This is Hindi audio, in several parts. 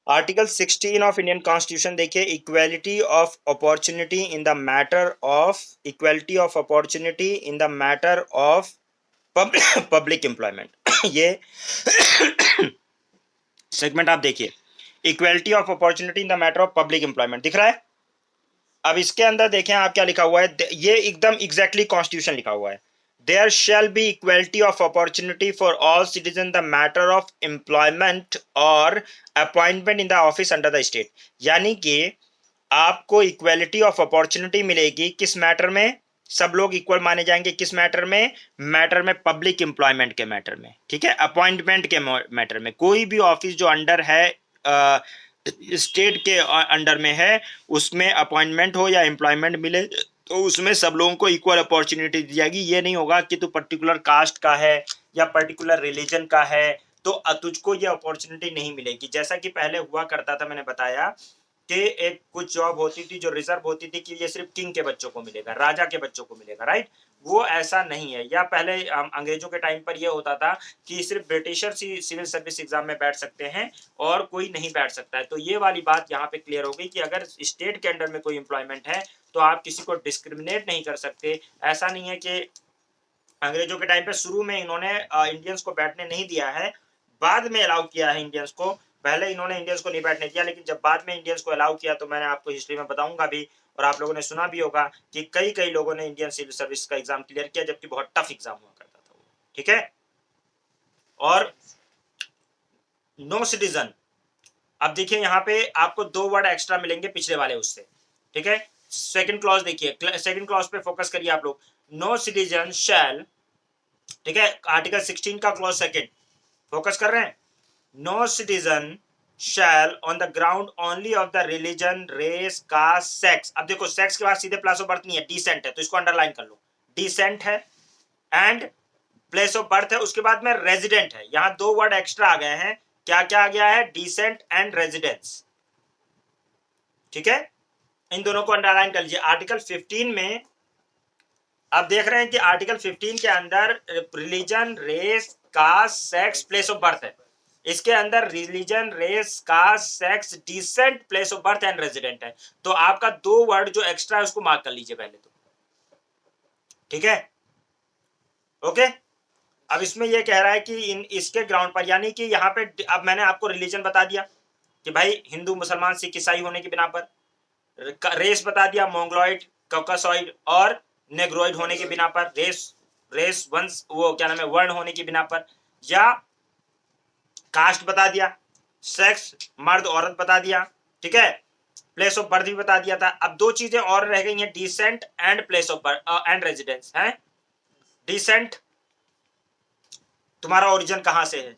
आर्टिकल 16 ऑफ इंडियन कॉन्स्टिट्यूशन देखिए, equality of opportunity in the matter of equality of opportunity in the matter of public employment ये सेगमेंट आप देखिए, equality of opportunity in the matter of public employment दिख रहा है। अब इसके अंदर देखें आप क्या लिखा हुआ है, ये एकदम एग्जैक्टली कॉन्स्टिट्यूशन लिखा हुआ है। There shall be equality of opportunity for all citizen the matter of employment और appointment in the office under the state. यानी कि आपको इक्वालिटी ऑफ अपॉर्चुनिटी मिलेगी किस मैटर में, सब लोग इक्वल माने जाएंगे किस मैटर में, मैटर में पब्लिक एम्प्लॉयमेंट के मैटर में, ठीक है, अपॉइंटमेंट के मैटर में। कोई भी ऑफिस जो अंडर है स्टेट के अंडर में है, उसमें अपॉइंटमेंट हो या एम्प्लॉयमेंट मिले तो उसमें सब लोगों को इक्वल अपॉर्चुनिटी दी जाएगी। ये नहीं होगा कि तू पर्टिकुलर कास्ट का है या पर्टिकुलर रिलीजन का है तो तुझको ये अपॉर्चुनिटी नहीं मिलेगी। जैसा कि पहले हुआ करता था, मैंने बताया कि एक कुछ जॉब होती थी जो रिजर्व होती थी कि ये सिर्फ किंग के बच्चों को मिलेगा, राजा के बच्चों को मिलेगा, राइट। वो ऐसा नहीं है। या पहले अंग्रेजों के टाइम पर ये होता था कि सिर्फ ब्रिटिशर्स ही सिविल सर्विस एग्जाम में बैठ सकते हैं और कोई नहीं बैठ सकता है। तो ये वाली बात यहाँ पे क्लियर हो गई कि अगर स्टेट के अंडर में कोई एम्प्लॉयमेंट है तो आप किसी को डिस्क्रिमिनेट नहीं कर सकते। ऐसा नहीं है कि अंग्रेजों के टाइम पे शुरू में इन्होंने इंडियंस को बैठने नहीं दिया है, बाद में अलाउ किया है इंडियंस को। पहले इन्होंने इंडियंस को नहीं बैठने दिया, लेकिन जब बाद में इंडियंस को अलाउ किया तो मैंने आपको हिस्ट्री में बताऊंगा भी, और आप लोगों ने सुना भी होगा कि कई कई लोगों ने इंडियन सिविल सर्विस का एग्जाम क्लियर किया, जबकि बहुत टफ एग्जाम हुआ करता था वो, ठीक है। और नो सिटीजन, अब देखिए यहाँ पे आपको दो वर्ड एक्स्ट्रा मिलेंगे पिछले वाले उससे, ठीक है। सेकंड क्लॉज देखिए, सेकंड क्लॉज पे फोकस करिए आप लोग। नो सिटीजन शैल, ठीक है, आर्टिकल 16 का क्लॉज सेकंड फोकस कर रहे हैं। No citizen shall on the ground only of the religion, race, caste, sex. अब देखो सेक्स के बाद सीधे प्लेस ऑफ बर्थ नहीं है, डिसेंट है, तो इसको अंडरलाइन कर लो, डिसेंट है एंड प्लेस ऑफ बर्थ है, उसके बाद में रेजिडेंट है। यहां दो वर्ड एक्स्ट्रा आ गए हैं, क्या क्या आ गया है, डिसेंट एंड रेजिडेंस, ठीक है। इन दोनों को अंडरलाइन कर लीजिए। आर्टिकल 15 में आप देख रहे हैं कि आर्टिकल 15 के अंदर religion, race, caste, sex, place of birth है। इसके अंदर religion, race, caste, sex, descent, place of birth and resident है। तो आपका दो वर्ड जो एक्स्ट्रा है उसको मार्क कर लीजिए पहले तो, ठीक है, ओके। अब इसमें यह कह रहा है कि इसके ग्राउंड पर, यानी कि यहाँ पे अब मैंने आपको रिलीजन बता दिया कि भाई हिंदू, मुसलमान, सिख, ईसाई होने की बिना पर, रेस बता दिया मोंगलॉइड, कॉकसॉइड और नेग्रोइड होने की बिना पर, रेस वंश वो क्या नाम है वर्ण होने की बिना पर, या कास्ट बता दिया, सेक्स मर्द औरत बता दिया, ठीक है, प्लेस ऑफ बर्थ भी बता दिया था। अब दो चीजें और रह गई हैं, descent and place of birth and residence है। डिसेंट, तुम्हारा ओरिजिन कहां से है,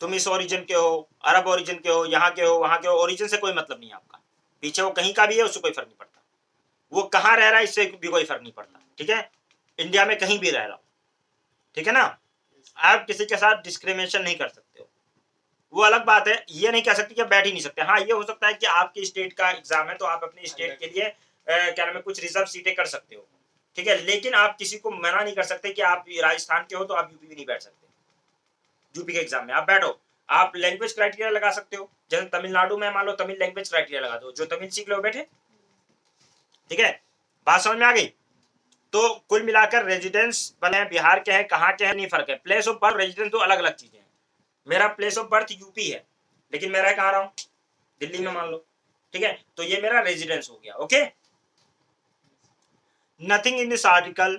तुम इस ओरिजिन के हो, अरब ओरिजिन के हो, यहाँ के हो, वहां के हो, ओरिजिन से कोई मतलब नहीं है आपका, पीछे वो कहीं का भी है उससे कोई फर्क नहीं पड़ता, वो कहाँ रह रहा है इससे भी कोई फर्क नहीं पड़ता, ठीक है, इंडिया में कहीं भी रह रहा हो, ठीक है ना। आप किसी के साथ डिस्क्रिमिनेशन नहीं कर सकते हो, वो अलग बात है। ये नहीं कह सकते कि आप बैठ ही नहीं सकते। हाँ, ये हो सकता है कि आपकी स्टेट का एग्जाम है तो आप अपनी स्टेट के लिए क्या नाम है कुछ रिजर्व सीटें कर सकते हो, ठीक है, लेकिन आप किसी को मना नहीं कर सकते कि आप राजस्थान के हो तो आप यूपी भी नहीं बैठ सकते। यूपी के एग्जाम में आप बैठो, आप लैंग्वेज क्राइटेरिया लगा सकते हो, जैसे तमिलनाडु में मान लो तमिल लैंग्वेज क्राइटेरिया लगा दो, जो तमिल सीख लो बैठे, ठीक है। बात समझ में आ गई। तो कुल मिलाकर रेजिडेंस बने बिहार के हैं, कहाँ के हैं नहीं फर्क है। प्लेस ऑफ बर्थ, रेजिडेंस तो अलग अलग चीजें हैं। मेरा प्लेस ऑफ बर्थ यूपी है लेकिन मैं रह कहाँ रहा हूँ, दिल्ली में मान लो, ठीक है, तो ये मेरा रेजिडेंस हो गया, okay. Nothing in this article,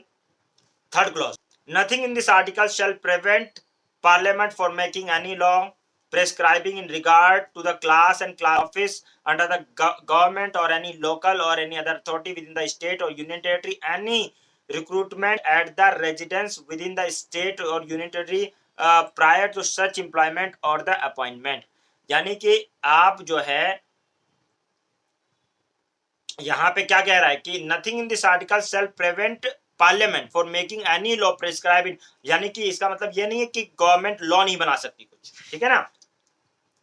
third clause, nothing in this article shall prevent parliament for making any law prescribing in regard to the class and class office under the government or any local or any other authority within the state or union territory, any recruitment at the residence within the state or union territory prior to such employment or the appointment। यानी कि आप जो है यहाँ पे क्या कह रहा है कि nothing in this article shall prevent parliament for making any law prescribing, यानी कि इसका मतलब ये नहीं है कि गवर्नमेंट लॉ नहीं बना सकती कुछ, ठीक है ना।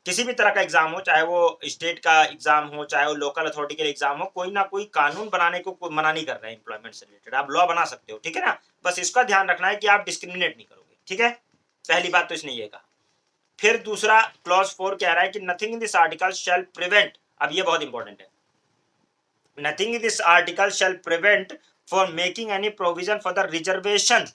किसी भी तरह का एग्जाम हो, चाहे वो स्टेट का एग्जाम हो, चाहे वो लोकल अथॉरिटी के एग्जाम हो, कोई ना कोई कानून बनाने को कोई मना नहीं कर रहा है एम्प्लॉयमेंट से रिलेटेड, आप लॉ बना सकते हो, ठीक है ना। बस इसका ध्यान रखना है कि आप डिस्क्रिमिनेट नहीं करोगे, ठीक है। पहली बात तो इसने ये कहा। फिर दूसरा क्लॉज 4 कह रहा है कि nothing in this article shall prevent, अब ये बहुत इंपॉर्टेंट है, nothing in this article shall prevent for making any provision for the reservation,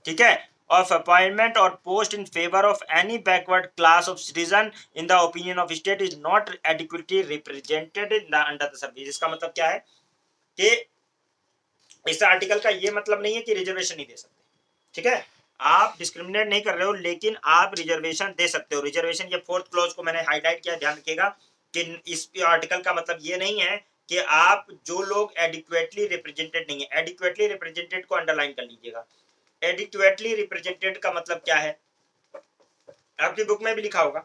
ठीक है, of appointment or post in favor of any backward class of citizen in the opinion of state is not adequately represented in the under the service। इसका मतलब क्या है कि इस आर्टिकल का ये मतलब नहीं है कि रिजर्वेशन नहीं दे सकते, ठीक है, आप डिस्क्रिमिनेट नहीं कर रहे हो लेकिन आप रिजर्वेशन दे सकते हो। रिजर्वेशन, ये फोर्थ क्लॉज को मैंने हाईलाइट किया, ध्यान रखिएगा कि इस आर्टिकल का मतलब ये नहीं है कि आप जो लोग एडिक्वेटली रिप्रेजेंटेड नहीं है, एडिक्वेटली रिप्रेजेंटेड को अंडरलाइन कर लीजिएगा। एडिक्वेटली रिप्रेजेंटेड का मतलब क्या है, आपकी बुक में भी लिखा होगा,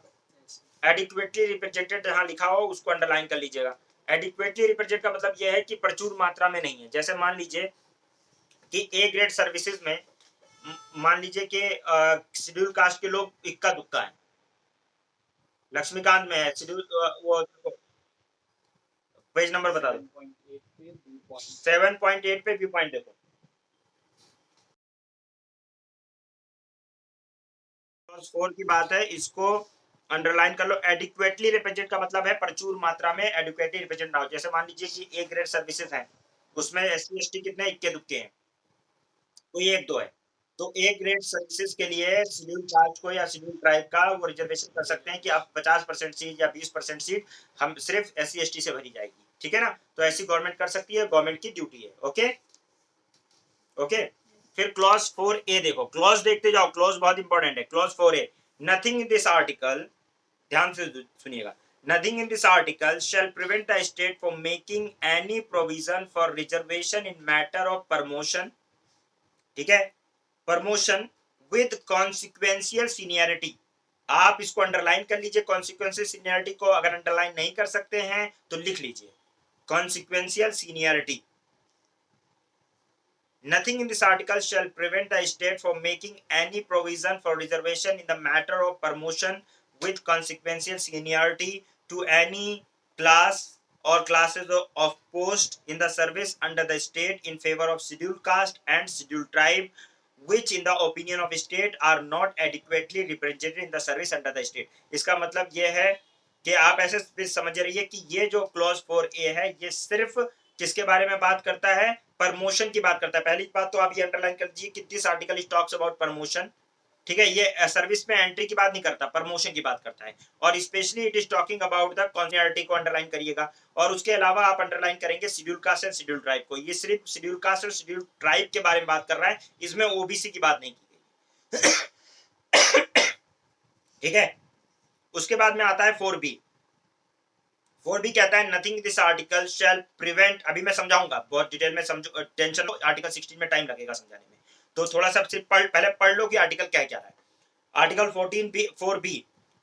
एडिक्वेटली रिप्रेजेंटेड जहां लिखा हो उसको अंडरलाइन कर लीजिएगा। एडिक्वेटली रिप्रेजेंट का मतलब यह है कि प्रचुर मात्रा में नहीं है। जैसे मान लीजिए कि ए ग्रेड सर्विसेज में मान लीजिए कि शेड्यूल कास्ट के लोग इक्का दुक्का है, लक्ष्मीकांत में है शेड्यूल, वो पेज नंबर बता दो, 7.8 पे व्यू पॉइंट देखो, 4 की बात है, इसको अंडरलाइन कर लो। एडिक्वेटली रिप्रेजेंट का मतलब है प्रचुर मात्रा में एडिक्वेटली रिप्रेजेंट ना हो। जैसे मान लीजिए कि ए ग्रेड सर्विसेज हैं, उसमें एससी एसटी कितने इक्के दुक्के हैं, कोई एक दो है, तो ए ग्रेड सर्विसेज के लिए शेड्यूल कास्ट को या शेड्यूल ट्राइब का वो रिजर्वेशन कर सकते हैं कि आप 50% सीट या 20% सीट हम सिर्फ एससी एसटी से भरी जाएगी, ठीक है ना, तो ऐसी गवर्नमेंट कर सकती है, गवर्नमेंट की ड्यूटी है। ओके ओके, फिर क्लॉज 4A देखो, क्लॉज देखते जाओ, क्लॉज बहुत इंपॉर्टेंट है। Clause 4A, nothing in this article, ध्यान से सुनिएगा, nothing in this article shall prevent the state from making any provision for reservation in matter of promotion, ठीक है, प्रमोशन विद कॉन्सिक्वेंशियल सीनियरिटी। आप इसको अंडरलाइन कर लीजिए, कॉन्सिक्वेंशियल सीनियरिटी को अगर अंडरलाइन नहीं कर सकते हैं तो लिख लीजिए, consequential seniority. Nothing in this article shall prevent the state from making any provision for reservation in the matter of promotion with consequential seniority to any class or classes of post in the service under the state in favor of scheduled caste and scheduled tribe which in the opinion of state are not adequately represented in the service under the state। इसका मतलब ये है कि आप ऐसे समझ रहिए कि ये जो क्लॉज 4A है ये सिर्फ किसके बारे में बात करता है, प्रमोशन की बात करता है। पहली बात तो आप ये अंडरलाइन कर दीजिए कि this article talks about promotion, ठीक है, ये सर्विस में एंट्री की बात नहीं करता, प्रमोशन की बात करता है, और specially it is talking about the consequentiality को अंडरलाइन करिएगा। और उसके अलावा आप अंडरलाइन करेंगे schedule caste and schedule tribe को, ये सिर्फ शेड्यूल कास्ट और शेड्यूल ट्राइब के बारे में बात कर रहा है, इसमें ओबीसी की बात नहीं की गई। ठीक है, उसके बाद में आता है 4B। 4B कहता है nothing this article shall prevent, अभी मैं समझाऊंगा बहुत डिटेल में, समझो, टेंशन, आर्टिकल 16 में टाइम लगेगा समझाने में, तो थोड़ा सा पहले पढ़ लो कि आर्टिकल क्या क्या है। आर्टिकल 4B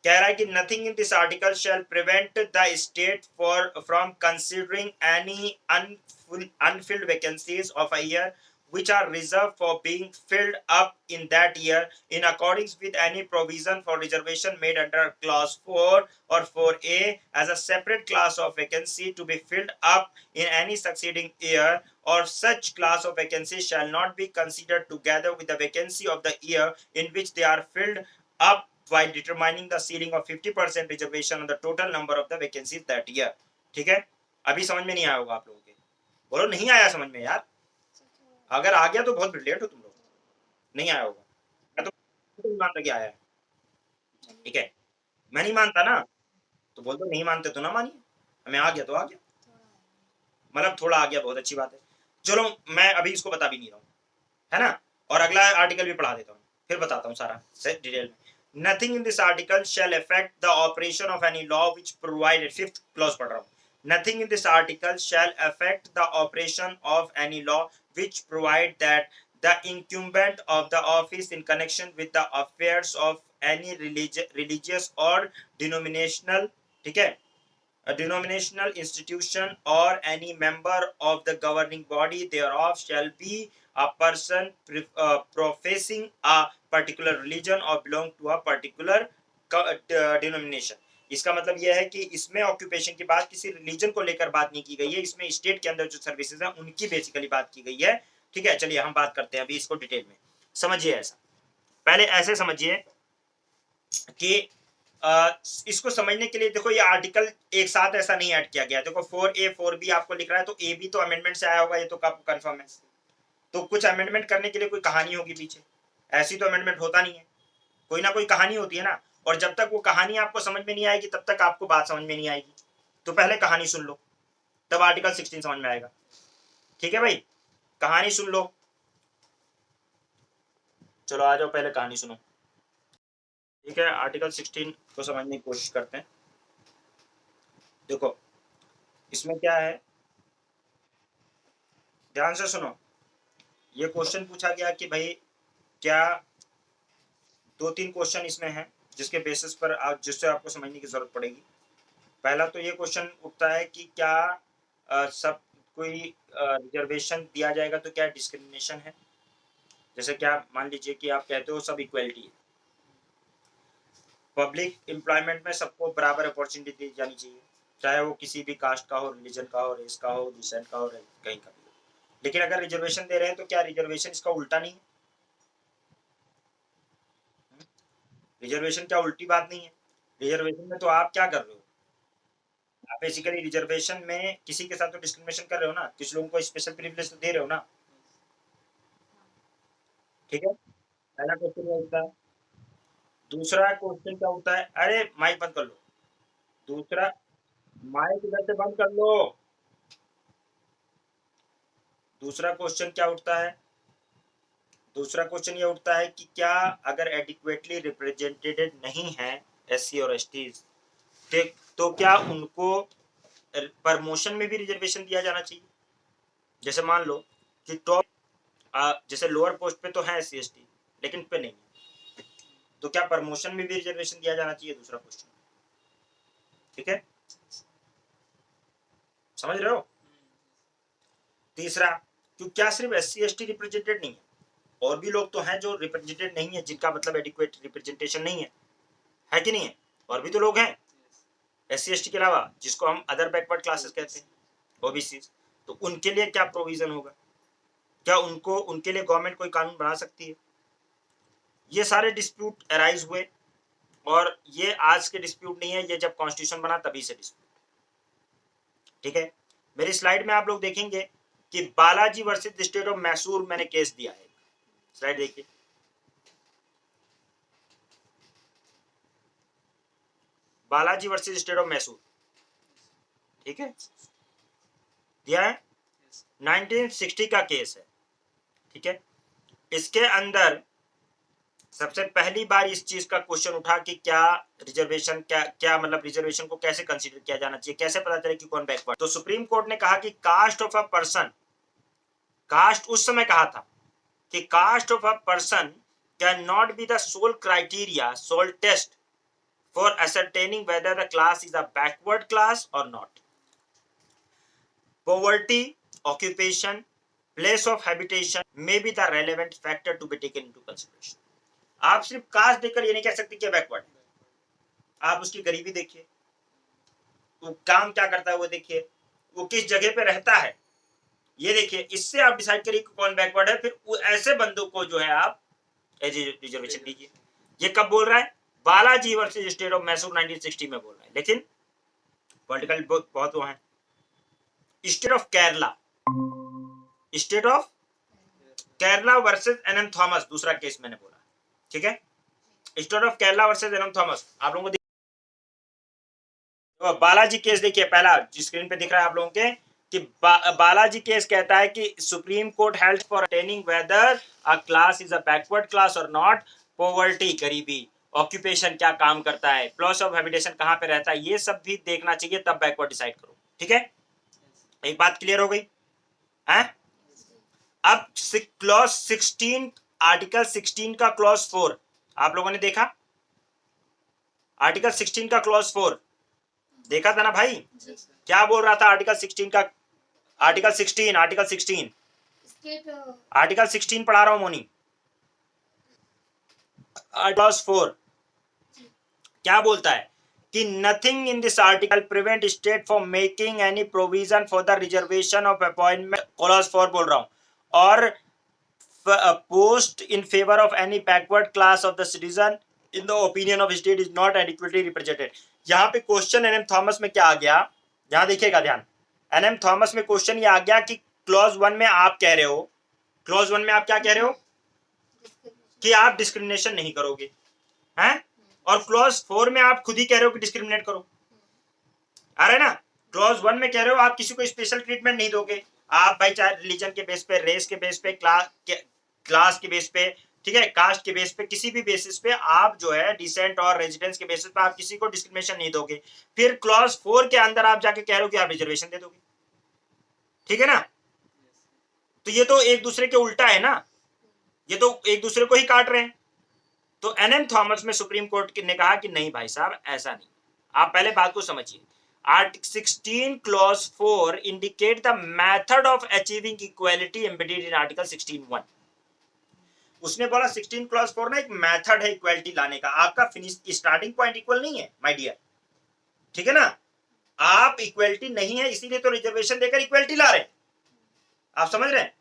कह रहा है कि nothing in this article shall prevent the state for from considering any unfilled vacancies of a year which are reserved for being filled up in that year in accordance with any provision for reservation made under clause 4 or 4A as a separate class of vacancy to be filled up in any succeeding year, or such class of vacancy shall not be considered together with the vacancy of the year in which they are filled up by determining the ceiling of 50% reservation on the total number of the vacancies that year। ठीक है, अभी समझ में नहीं आया होगा आप लोगों के, बोलो नहीं आया समझ में यार, अगर आ गया तो बहुत ब्रिलियंट हो तुम लोग, नहीं आया होगा मैं तो नहीं मानता कि आया है, ठीक है, मैं नहीं मानता ना, तो बोल दो नहीं मानते तो ना मानिए, हमें आ गया तो आ गया, मतलब थोड़ा आ गया बहुत अच्छी बात है। चलो मैं अभी इसको बता भी नहीं रहा हूँ, है ना, और अगला आर्टिकल भी पढ़ा देता हूँ, फिर बताता हूँ सारा डिटेल में। Nothing in this article shall affect the operation of any law which provided, fifth clause पढ़ रहा हूँ, nothing in this article shall affect the operation of any law which provide that the incumbent of the office in connection with the affairs of any religious or denominational, ठीक है, a denominational institution or any member of the governing body thereof shall be a person professing a particular religion or belong to a particular denomination। इसका मतलब यह है कि इसमें ऑक्यूपेशन की बात किसी रिलीजन को लेकर बात नहीं की गई है, इसमें स्टेट के अंदर जो सर्विसेज हैं उनकी बेसिकली बात की गई है। ठीक है, चलिए हम बात करते हैं अभी इसको डिटेल में, समझिए ऐसा, पहले ऐसे समझिए कि इसको समझने के लिए देखो ये आर्टिकल एक साथ ऐसा नहीं ऐड किया गया। देखो 4A 4B आपको लिख रहा है तो ए भी तो अमेंडमेंट से आया होगा, ये तो आपको कंफर्म है। तो कुछ अमेंडमेंट करने के लिए कोई कहानी होगी पीछे, ऐसी तो अमेंडमेंट होता नहीं है, कोई ना कोई कहानी होती है ना। और जब तक वो कहानी आपको समझ में नहीं आएगी तब तक आपको बात समझ में नहीं आएगी। तो पहले कहानी सुन लो तब आर्टिकल 16 समझ में आएगा। ठीक है भाई, कहानी सुन लो। चलो आ जाओ पहले कहानी सुनो। ठीक है, आर्टिकल 16 को समझने की कोशिश करते हैं। देखो इसमें क्या है, ध्यान से सुनो। ये क्वेश्चन पूछा गया कि भाई क्या, 2-3 क्वेश्चन इसमें हैं जिसके बेसिस पर आप जिससे आपको समझने की जरूरत पड़ेगी। पहला तो ये क्वेश्चन उठता है कि क्या सब कोई रिजर्वेशन दिया जाएगा तो क्या डिस्क्रिमिनेशन है। जैसे क्या मान लीजिए कि आप कहते हो सब इक्वलिटी है, पब्लिक एम्प्लॉयमेंट में सबको बराबर अपॉर्चुनिटी दी जानी चाहिए, चाहे वो किसी भी कास्ट का हो, रिलीजन का हो, रेस का हो, डिसेंट का हो, कहीं का भी हो। लेकिन अगर रिजर्वेशन दे रहे हैं तो क्या रिजर्वेशन इसका उल्टा नहीं है? रिजर्वेशन क्या उल्टी बात नहीं है? रिजर्वेशन में तो आप क्या कर रहे हो, आप बेसिकली रिजर्वेशन में किसी के साथ तो डिस्क्रिमिनेशन कर रहे हो ना, कुछ लोगों को स्पेशल प्रिविलेज तो दे रहे हो ना। ठीक है, पहला क्वेश्चन ये होता है। दूसरा क्वेश्चन क्या होता है, अरे माइक बंद कर लो। दूसरा, माइक इधर से बंद कर लो। दूसरा क्वेश्चन क्या उठता है, दूसरा क्वेश्चन ये उठता है कि क्या अगर एडिक्वेटली रिप्रेजेंटेड नहीं है एससी और एसटी, तो क्या उनको प्रमोशन में भी रिजर्वेशन दिया जाना चाहिए? जैसे मान लो कि टॉप, जैसे लोअर पोस्ट पे तो है एससी एसटी लेकिन पे नहीं, तो क्या प्रमोशन में भी रिजर्वेशन दिया जाना चाहिए? दूसरा क्वेश्चन। ठीक है, समझ रहे हो? तीसरा, क्यों क्या सिर्फ एससी एसटी रिप्रेजेंटेड नहीं है, और भी लोग तो हैं जो रिप्रेजेंटेड नहीं है, जिनका मतलब एडिक्वेट रिप्रेजेंटेशन नहीं है कि नहीं है? और भी तो लोग हैं एससी एसटी के अलावा जिसको हम अदर बैकवर्ड क्लासेस कहते हैं, ओबीसी। तो उनके लिए क्या प्रोविजन होगा, क्या उनको उनके लिए गवर्नमेंट कोई कानून बना सकती है? ये सारे डिस्प्यूट अराइज हुए, और ये आज के डिस्प्यूट नहीं है, ये जब कॉन्स्टिट्यूशन बना तभी से डिस्प्यूट। ठीक है, मेरी स्लाइड में आप लोग देखेंगे कि Balaji versus state of Mysore मैंने केस दिया है। स्लाइड देखिए, Balaji versus state of Mysore, ठीक है, दिया है, 1960 का केस है। ठीक है, इसके अंदर सबसे पहली बार इस चीज का क्वेश्चन उठा कि क्या रिजर्वेशन, क्या मतलब रिजर्वेशन को कैसे कंसीडर किया जाना चाहिए, कैसे पता चले कि कौन बैकवर्ड। तो सुप्रीम कोर्ट ने कहा कि caste of a person, caste उस समय कहा था कि caste of a person can not be the sole criteria, sole test for ascertaining whether the class is a backward class or not. Poverty, occupation, place of habitation may be the relevant factor to be taken into consideration. आप सिर्फ कास्ट देखकर ये नहीं कह सकते कि बैकवर्ड है, आप उसकी गरीबी देखिए, वो काम क्या करता है वो देखिए, वो किस जगह पे रहता है ये देखिए, इससे आप डिसाइड करिए कौन बैकवर्ड है। फिर ऐसे बंदों को जो है आप रिजर्वेशन दीजिए। ये कब बोल रहा है? Balaji versus state of Mysore 1960 में बोल रहा है, लेकिन पॉलिटिकल बहुत वो है। State of Kerala, state of Kerala versus N M Thomas, दूसरा केस मैंने बोला। ठीक है, state of Kerala versus N M Thomas, आप लोगों को तो बालाजी केस देखिए, पहला स्क्रीन पे दिख रहा है आप लोगों के कि बालाजी केस कहता है कि supreme court held for attaining weather a class is a backward class और नॉट, पॉवर्टी गरीबी, ऑक्यूपेशन क्या काम करता है, प्लेस ऑफ हैबिटेशन कहाँ पे रहता है, ये सब भी देखना चाहिए तब बैकवर्ड डिसाइड करो। ठीक है, एक बात क्लियर हो गई है? अब क्लॉज 16, आर्टिकल 16 का क्लॉज 4 आप लोगों ने देखा, आर्टिकल 16 का क्लॉज 4 देखा था ना भाई? क्या बोल रहा था आर्टिकल 16 का? आर्टिकल 16, आर्टिकल 16, आर्टिकल 16 पढ़ा रहा हूं मोनी। क्लॉज 4 क्या बोलता है कि nothing in this article prevent state from making any provision for the reservation of appointment, clause 4 बोल रहा हूं, और post in favour of any backward class of the citizen in the opinion of state is not adequately represented. यहाँ पे क्वेश्चन एनएम थॉमस में क्या आ गया, यहाँ देखिएगा ध्यान, एनएम थॉमस में क्वेश्चन ये आ गया कि क्लॉज 1 में आप कह रहे हो, क्लॉज 1 में आप क्या कह रहे हो कि आप डिस्क्रिमिनेशन नहीं करोगे, हैं, और क्लॉज 4 में आप खुद ही कह रहे हो कि डिस्क्रिमिनेट करो, आ रहा है ना। क्लॉज 1 में कह रहे हो आप किसी को स्पेशल ट्रीटमेंट नहीं दोगे, आप भाई चाहे रिलीजन के बेस पे, रेस के बेस पे, क्लास के बेस पे, ठीक है, कास्ट के बेस पे, किसी भी बेसिस पे आप जो है डिसेंट और रेजिडेंस के बेसिस पे आप किसी को डिस्क्रिमिनेशन नहीं दोगे। फिर क्लॉज 4 के अंदर आप जाके कह रहे हो कि आप रिजर्वेशन दे दोगे, ठीक है ना। तो ये तो एक दूसरे के उल्टा है ना, ये तो एक दूसरे को ही काट रहे हैं। तो एनएम थॉमस में सुप्रीम कोर्ट ने कहा कि नहीं भाई साहब ऐसा नहीं, आप पहले बात को समझिए। Article 16 clause 4 indicate the method of achieving equality embedded in article 16(1). उसने बोला 16 क्लॉज 4 ना एक मेथड है इक्वालिटी लाने का, आपका फिनिश स्टार्टिंग पॉइंट इक्वल नहीं है माय डियर, ठीक है ना। आप इक्वालिटी नहीं है इसीलिए तो रिजर्वेशन देकर इक्वालिटी ला रहे हैं, आप समझ रहे हैं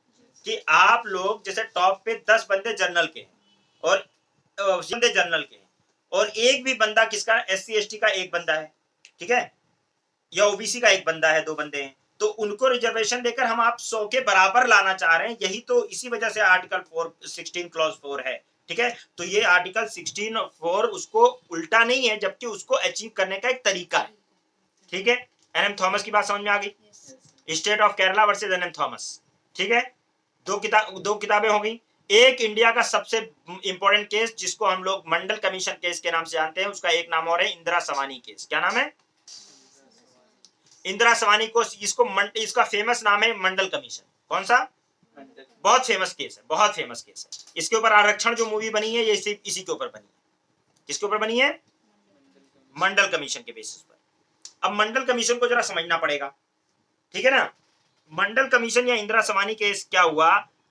कि आप लोग जैसे टॉप पे 10 बंदे जनरल के हैं और बंदे जनरल के हैं और एक भी बंदा किसका, SC ST का एक बंदा है, ठीक है, या OBC का एक बंदा है, 2 बंदे हैं, तो उनको रिजर्वेशन देकर हम आप 100 के बराबर लाना चाह रहे हैं। यही तो इसी वजह से आर्टिकल 16 क्लॉज 4 है, ठीक है। तो ये आर्टिकल 16(4) उसको उल्टा नहीं है, जबकि उसको अचीव करने का एक तरीका है, ठीक है। एनएम थॉमस की बात समझ में आ गई, state of Kerala versus N M Thomas, ठीक है। दो किताबें हो गई। एक इंडिया का सबसे इंपॉर्टेंट केस जिसको हम लोग मंडल कमीशन केस के नाम से जानते हैं, उसका एक नाम और है इंदिरा सवानी केस। क्या नाम है? इंदिरा सवानी को, इसका फेमस नाम है मंडल कमीशन। कौन सा? बहुत फेमस केस है, बहुत फेमस केस है। इसके ऊपर आरक्षण जो मूवी बनी है ये इसी के ऊपर बनी है। किसके ऊपर बनी है? मंडल कमीशन के बेसिस पर। अब मंडल कमीशन को जरा समझना पड़ेगा, ठीक है ना। मंडल कमीशन या इंदिरा सवानी केस क्या हुआ,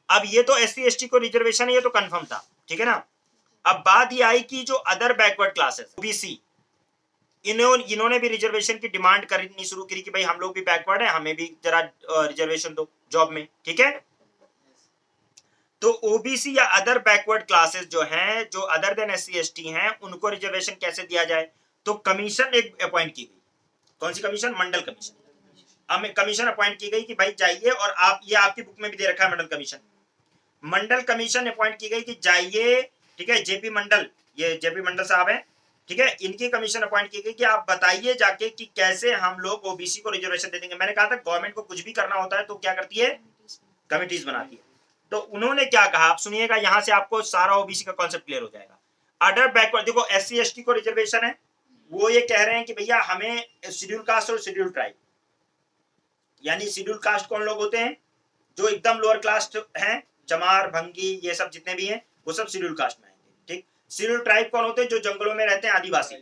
अब ये तो SC ST को रिजर्वेशन है, ये तो कंफर्म था, ठीक है ना। अब बात ये आई कि जो अदर बैकवर्ड क्लासेस OBC, इन्होंने भी रिजर्वेशन की डिमांड करनी शुरू की कि भाई हम लोग भी बैकवर्ड है, हमें भी जरा रिजर्वेशन दो जॉब में, ठीक है। तो OBC या अदर बैकवर्ड क्लासेस जो हैं, जो अदर देन SC ST हैं, उनको रिजर्वेशन कैसे दिया जाए, तो कमीशन एक अपॉइंट की गई। कौन सी कमीशन? मंडल कमीशन। हमें कमीशन अपॉइंट की गई कि भाई जाइए, और आप, ये आपकी बुक में भी दे रखा है मंडल कमीशन। मंडल कमीशन अपॉइंट की गई कि जाइए, ठीक है, JP मंडल, ये JP मंडल साहब हैं, ठीक है, इनकी कमीशन अपॉइंट की गई कि आप बताइए जाके कि कैसे हम लोग OBC को रिजर्वेशन दे देंगे। मैंने कहा था गवर्नमेंट को कुछ भी करना होता है तो क्या करती है? कमिटीज बनाती है। तो उन्होंने क्या कहा आप सुनिएगा, यहां से आपको सारा OBC का कॉन्सेप्ट क्लियर हो जाएगा। अदर बैकवर्ड, देखो SC ST को रिजर्वेशन है, वो ये कह रहे हैं कि भैया हमें शेड्यूल कास्ट और शेड्यूल ट्राइब, यानी शेड्यूल कास्ट कौन लोग होते हैं? जो एकदम लोअर कास्ट हैं, चमार, भंगी, ये सब जितने भी हैं वो सब शेड्यूल कास्ट में आएंगे, ठीक। शेड्यूल ट्राइब कौन होते हैं? जो जंगलों में रहते हैं, आदिवासी।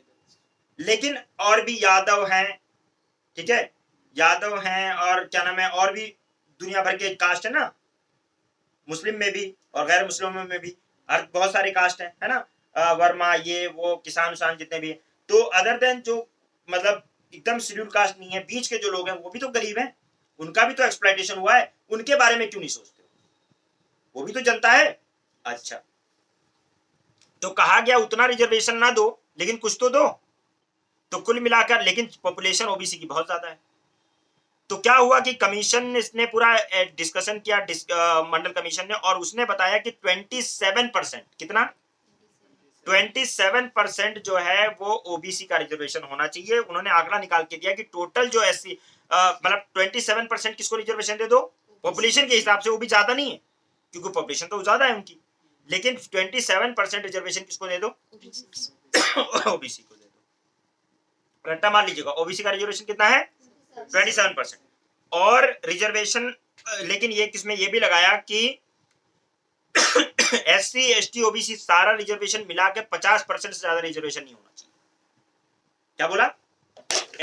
लेकिन और भी यादव हैं, ठीक है, यादव हैं, और क्या नाम है, और भी दुनिया भर के कास्ट है ना, मुस्लिम में भी और गैर मुस्लिमों में भी, बहुत सारे कास्ट है ना, वर्मा, ये वो, किसान उसान जितने भी हैं। तो अदर देन जो मतलब एकदम शेड्यूल कास्ट नहीं है, बीच के जो लोग हैं वो भी तो गरीब हैं, उनका भी तो एक्सप्लॉयटेशन हुआ है, उनके बारे में क्यों नहीं सोचते? वो भी तो जनता है। अच्छा, तो कहा गया उतना रिजर्वेशन ना दो लेकिन कुछ तो दो। तो कुल मिलाकर, लेकिन पॉपुलेशन OBC की बहुत ज्यादा है। तो क्या हुआ कि कमीशन ने पूरा डिस्कशन किया, मंडल कमीशन ने, और उसने बताया कि 27%, कितना? 27% जो है वो OBC का रिजर्वेशन होना चाहिए। उन्होंने आंकड़ा निकाल के दिया कि टोटल जो SC, मतलब 27% किसको रिजर्वेशन दे दो? पॉपुलेशन के हिसाब से, वो भी ज्यादा नहीं है क्योंकि पॉपुलेशन तो ज्यादा है उनकी, लेकिन 27% रिजर्वेशन किसको दे दो? OBC को दे दो। रट्टा मार लीजिएगा, OBC का रिजर्वेशन कितना है? 27%। और रिजर्वेशन, लेकिन ये किसमें ये भी लगाया कि SC ST OBC सारा रिजर्वेशन मिलाकर 50% से ज्यादा रिजर्वेशन नहीं होना चाहिए। क्या बोला?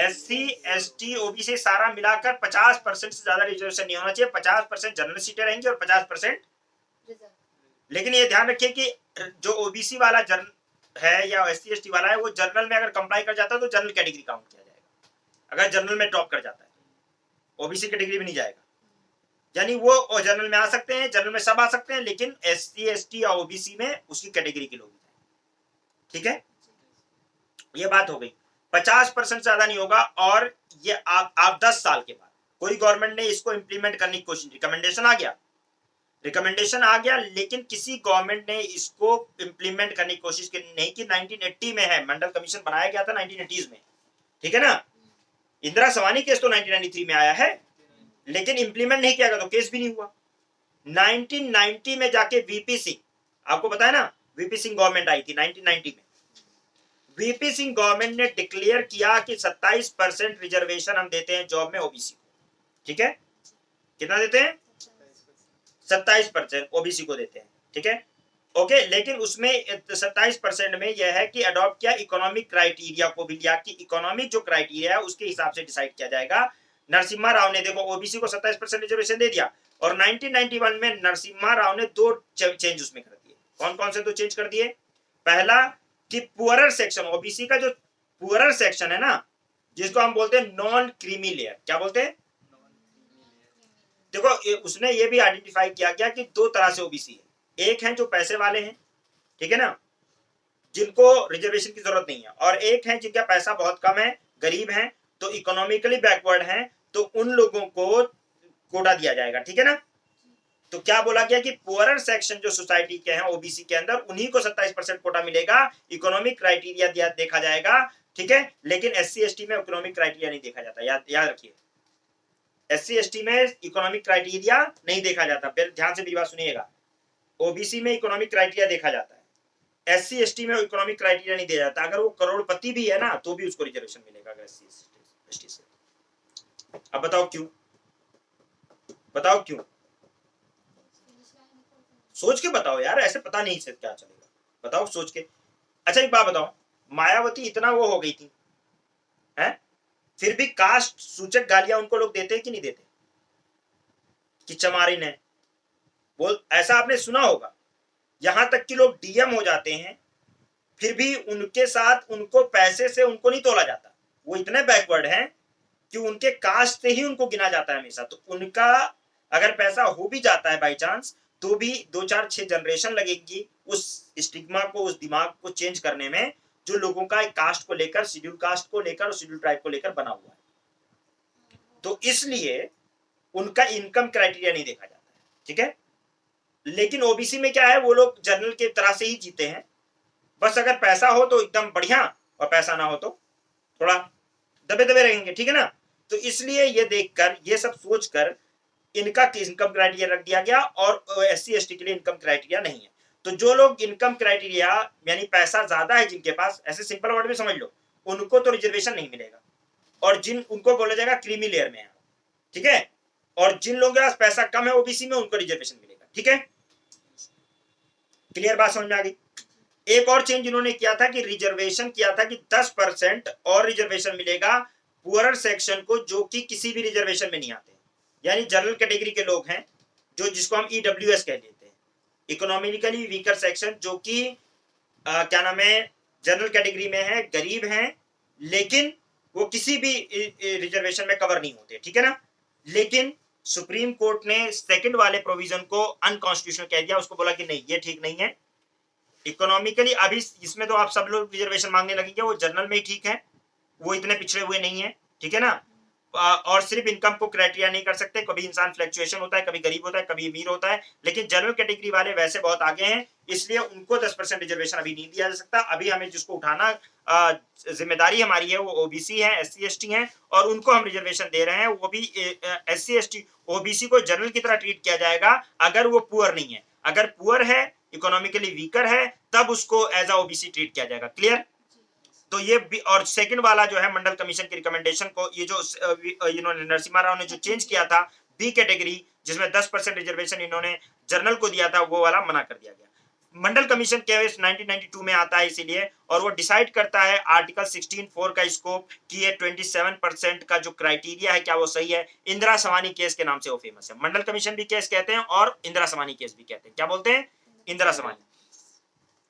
SC ST OBC सारा मिलाकर 50% से ज्यादा रिजर्वेशन नहीं होना चाहिए। 50% जनरल सीटें रहेंगी और 50%, लेकिन ये ध्यान रखिए कि जो OBC वाला जनरल है या SC ST वाला है, वो जनरल में अगर कंप्लाई कर जाता है तो जनरल कैटेगरी काउंट किया जाएगा। अगर जनरल में टॉप कर जाता है OBC कैटेगरी में नहीं जाएगा। यानी वो जनरल में आ सकते हैं, जनरल में सब आ सकते हैं, लेकिन SC ST या OBC में उसकी कैटेगरी के लोग। ठीक है, ये बात हो गई। 50% ज्यादा नहीं होगा। और ये आप 10 साल के बाद कोई गवर्नमेंट ने इसको इंप्लीमेंट करने की कोशिश, रिकमेंडेशन आ गया, लेकिन किसी गवर्नमेंट ने इसको इंप्लीमेंट करने की कोशिश की नहीं की। 1980 में है, मंडल कमीशन बनाया गया था 1980s में, ठीक है ना। इंदिरा सवानी केस तो 1993 में आया है, लेकिन इंप्लीमेंट नहीं किया गया तो केस भी नहीं हुआ। 1990 में जाके वीपी सिंह, आपको पता है ना, वीपी सिंह गवर्नमेंट आई थी 1990 में। वीपी सिंह गवर्नमेंट ने डिक्लेयर किया कि 27% रिजर्वेशन हम देते हैं जॉब में ओबीसी को, ठीक है। कितना देते हैं? 27% ओबीसी को देते हैं, ठीक है, ओके। लेकिन उसमें 27% में यह है कि अडॉप्ट किया इकोनॉमिक क्राइटेरिया को भी लिया, कि इकोनॉमिक जो क्राइटेरिया है उसके हिसाब से डिसाइड किया जाएगा। नरसिम्हा राव ने देखो ओबीसी को 27% रिजर्वेशन दे दिया, और 1991 में नरसिम्हा राव ने 2 चेंज उसमें कर दिए। कौन कौन से 2 चेंज कर दिए? पहला कि पुअरर सेक्शन, ओबीसी का जो पुअरर सेक्शन है ना, जिसको हम बोलते हैं नॉन क्रीमी लेयर, क्या बोलते हैं? देखो उसने ये भी आइडेंटिफाई किया गया कि 2 तरह से ओबीसी है। एक है जो पैसे वाले हैं, ठीक है ना, जिनको रिजर्वेशन की जरूरत नहीं है, और एक है जिनका पैसा बहुत कम है, गरीब हैं, तो इकोनॉमिकली बैकवर्ड हैं, तो उन लोगों को कोटा दिया जाएगा, ठीक है ना। तो क्या बोला गया कि पुअरर सेक्शन जो सोसाइटी के हैं ओबीसी के अंदर, उन्हीं को 27% कोटा मिलेगा, इकोनॉमिक क्राइटेरिया देखा जाएगा, ठीक है। लेकिन एससी एसटी में इकोनॉमिक क्राइटेरिया नहीं देखा जाता, याद रखिए, एससी एसटी में इकोनॉमिक क्राइटेरिया नहीं देखा जाता। फिर ध्यान से मेरी बात सुनिएगा, ओबीसी में इकोनॉमिक क्राइटेरिया देखा जाता है, एससी एसटी में इकोनॉमिक क्राइटेरिया नहीं दिया जाता। अगर वो करोड़पति भी है ना तो भी उसको रिजर्वेशन मिलेगा एससी एसटी से। अब बताओ क्यों? बताओ क्यों? सोच के बताओ यार, ऐसे पता नहीं से क्या चलेगा, बताओ सोच के। अच्छा एक बात बताओ, मायावती इतना वो हो गई थी है, फिर भी कास्ट सूचक गालियां उनको लोग देते हैं कि नहीं देते? कि चमारिन है बोल, ऐसा आपने सुना होगा। यहां तक कि लोग डीएम हो जाते हैं, फिर भी उनके साथ उनको पैसे से उनको नहीं तोला जाता। वो इतने बैकवर्ड हैं कि उनके कास्ट से ही उनको गिना जाता है हमेशा। तो उनका अगर पैसा हो भी जाता है बाई चांस, तो भी 2-4-6 जनरेशन लगेगी उस स्टिग्मा को, उस दिमाग को चेंज करने में, जो लोगों का एक कास्ट को लेकर, शेड्यूल कास्ट को लेकर और शेड्यूल ट्राइब को लेकर बना हुआ है। तो इसलिए उनका इनकम क्राइटेरिया नहीं देखा जाता है, ठीक है। लेकिन ओबीसी में क्या है, वो लोग जनरल की तरह से ही जीते हैं, बस अगर पैसा हो तो एकदम बढ़िया, और पैसा ना हो तो थोड़ा दबे दबे रहेंगे, ठीक है ना। तो इसलिए ये देखकर, ये सब सोचकर इनका इनकम क्राइटेरिया रख दिया गया, और एससी एसटी के लिए इनकम क्राइटेरिया नहीं है। तो जो लोग इनकम क्राइटेरिया यानी पैसा ज्यादा है जिनके पास, ऐसे सिंपल वर्ड में समझ लो, उनको तो रिजर्वेशन नहीं मिलेगा, और जिन उनको बोला जाएगा क्रीमी लेयर में है, ठीक है। और जिन लोगों के पास पैसा कम है ओबीसी में, उनको रिजर्वेशन मिलेगा, ठीक है। क्लियर बात समझ में आ गई? एक और चेंज इन्होंने किया था कि रिजर्वेशन किया था कि 10% और रिजर्वेशन मिलेगा पुअरर सेक्शन को, जो कि किसी भी रिजर्वेशन में नहीं आते, यानी जनरल कैटेगरी के लोग हैं, जो जिसको हम ईडब्ल्यूएस कह देते हैं, इकोनॉमिकली वीकर सेक्शन, जो कि क्या नाम है, जनरल कैटेगरी में है, गरीब हैं, लेकिन वो किसी भी रिजर्वेशन में कवर नहीं होते, ठीक है ना। लेकिन सुप्रीम कोर्ट ने सेकंड वाले प्रोविजन को अनकॉन्स्टिट्यूशनल कह दिया, उसको बोला कि नहीं, ये ठीक नहीं है इकोनॉमिकली। अभी इसमें तो आप सब लोग रिजर्वेशन मांगने लगेंगे, वो जनरल में ही ठीक है, वो इतने पिछड़े हुए नहीं है, ठीक है ना। और सिर्फ इनकम को क्राइटेरिया नहीं कर सकते, कभी इंसान फ्लक्चुएशन होता है, कभी गरीब होता है, कभी अमीर होता है, लेकिन जनरल कैटेगरी वाले वैसे बहुत आगे हैं, इसलिए उनको 10% रिजर्वेशन अभी नहीं दिया जा सकता। अभी हमें जिसको उठाना जिम्मेदारी हमारी है वो ओबीसी है, एससी एसटी है, और उनको हम रिजर्वेशन दे रहे हैं। वो भी एससी एसटी, ओबीसी को जनरल की तरह ट्रीट किया जाएगा अगर वो पुअर नहीं है। अगर पुअर है, इकोनॉमिकली वीकर है, तब उसको एज अ ओबीसी ट्रीट किया जाएगा। क्लियर? तो ये भी, और सेकंड वाला जो है मंडल कमीशन की रिकमेंडेशन को, ये जो इन्होंने नरसिम्हा राव ने जो चेंज किया था बी कैटेगरी, जिसमें 10% रिजर्वेशन इन्होंने जनरल को दिया था, वो वाला मना कर दिया गया। मंडल कमीशन केस 1992 में आता है इसीलिए, और वो डिसाइड करता है आर्टिकल 16(4) का स्कोप, कि ये 27% का जो क्राइटेरिया है क्या वो सही है। इंदिरा सवानी केस के नाम से वो फेमस है। मंडल कमीशन भी केस कहते हैं और इंदिरा सवानी केस भी कहते हैं। क्या बोलते हैं? इंदिरा सवानी।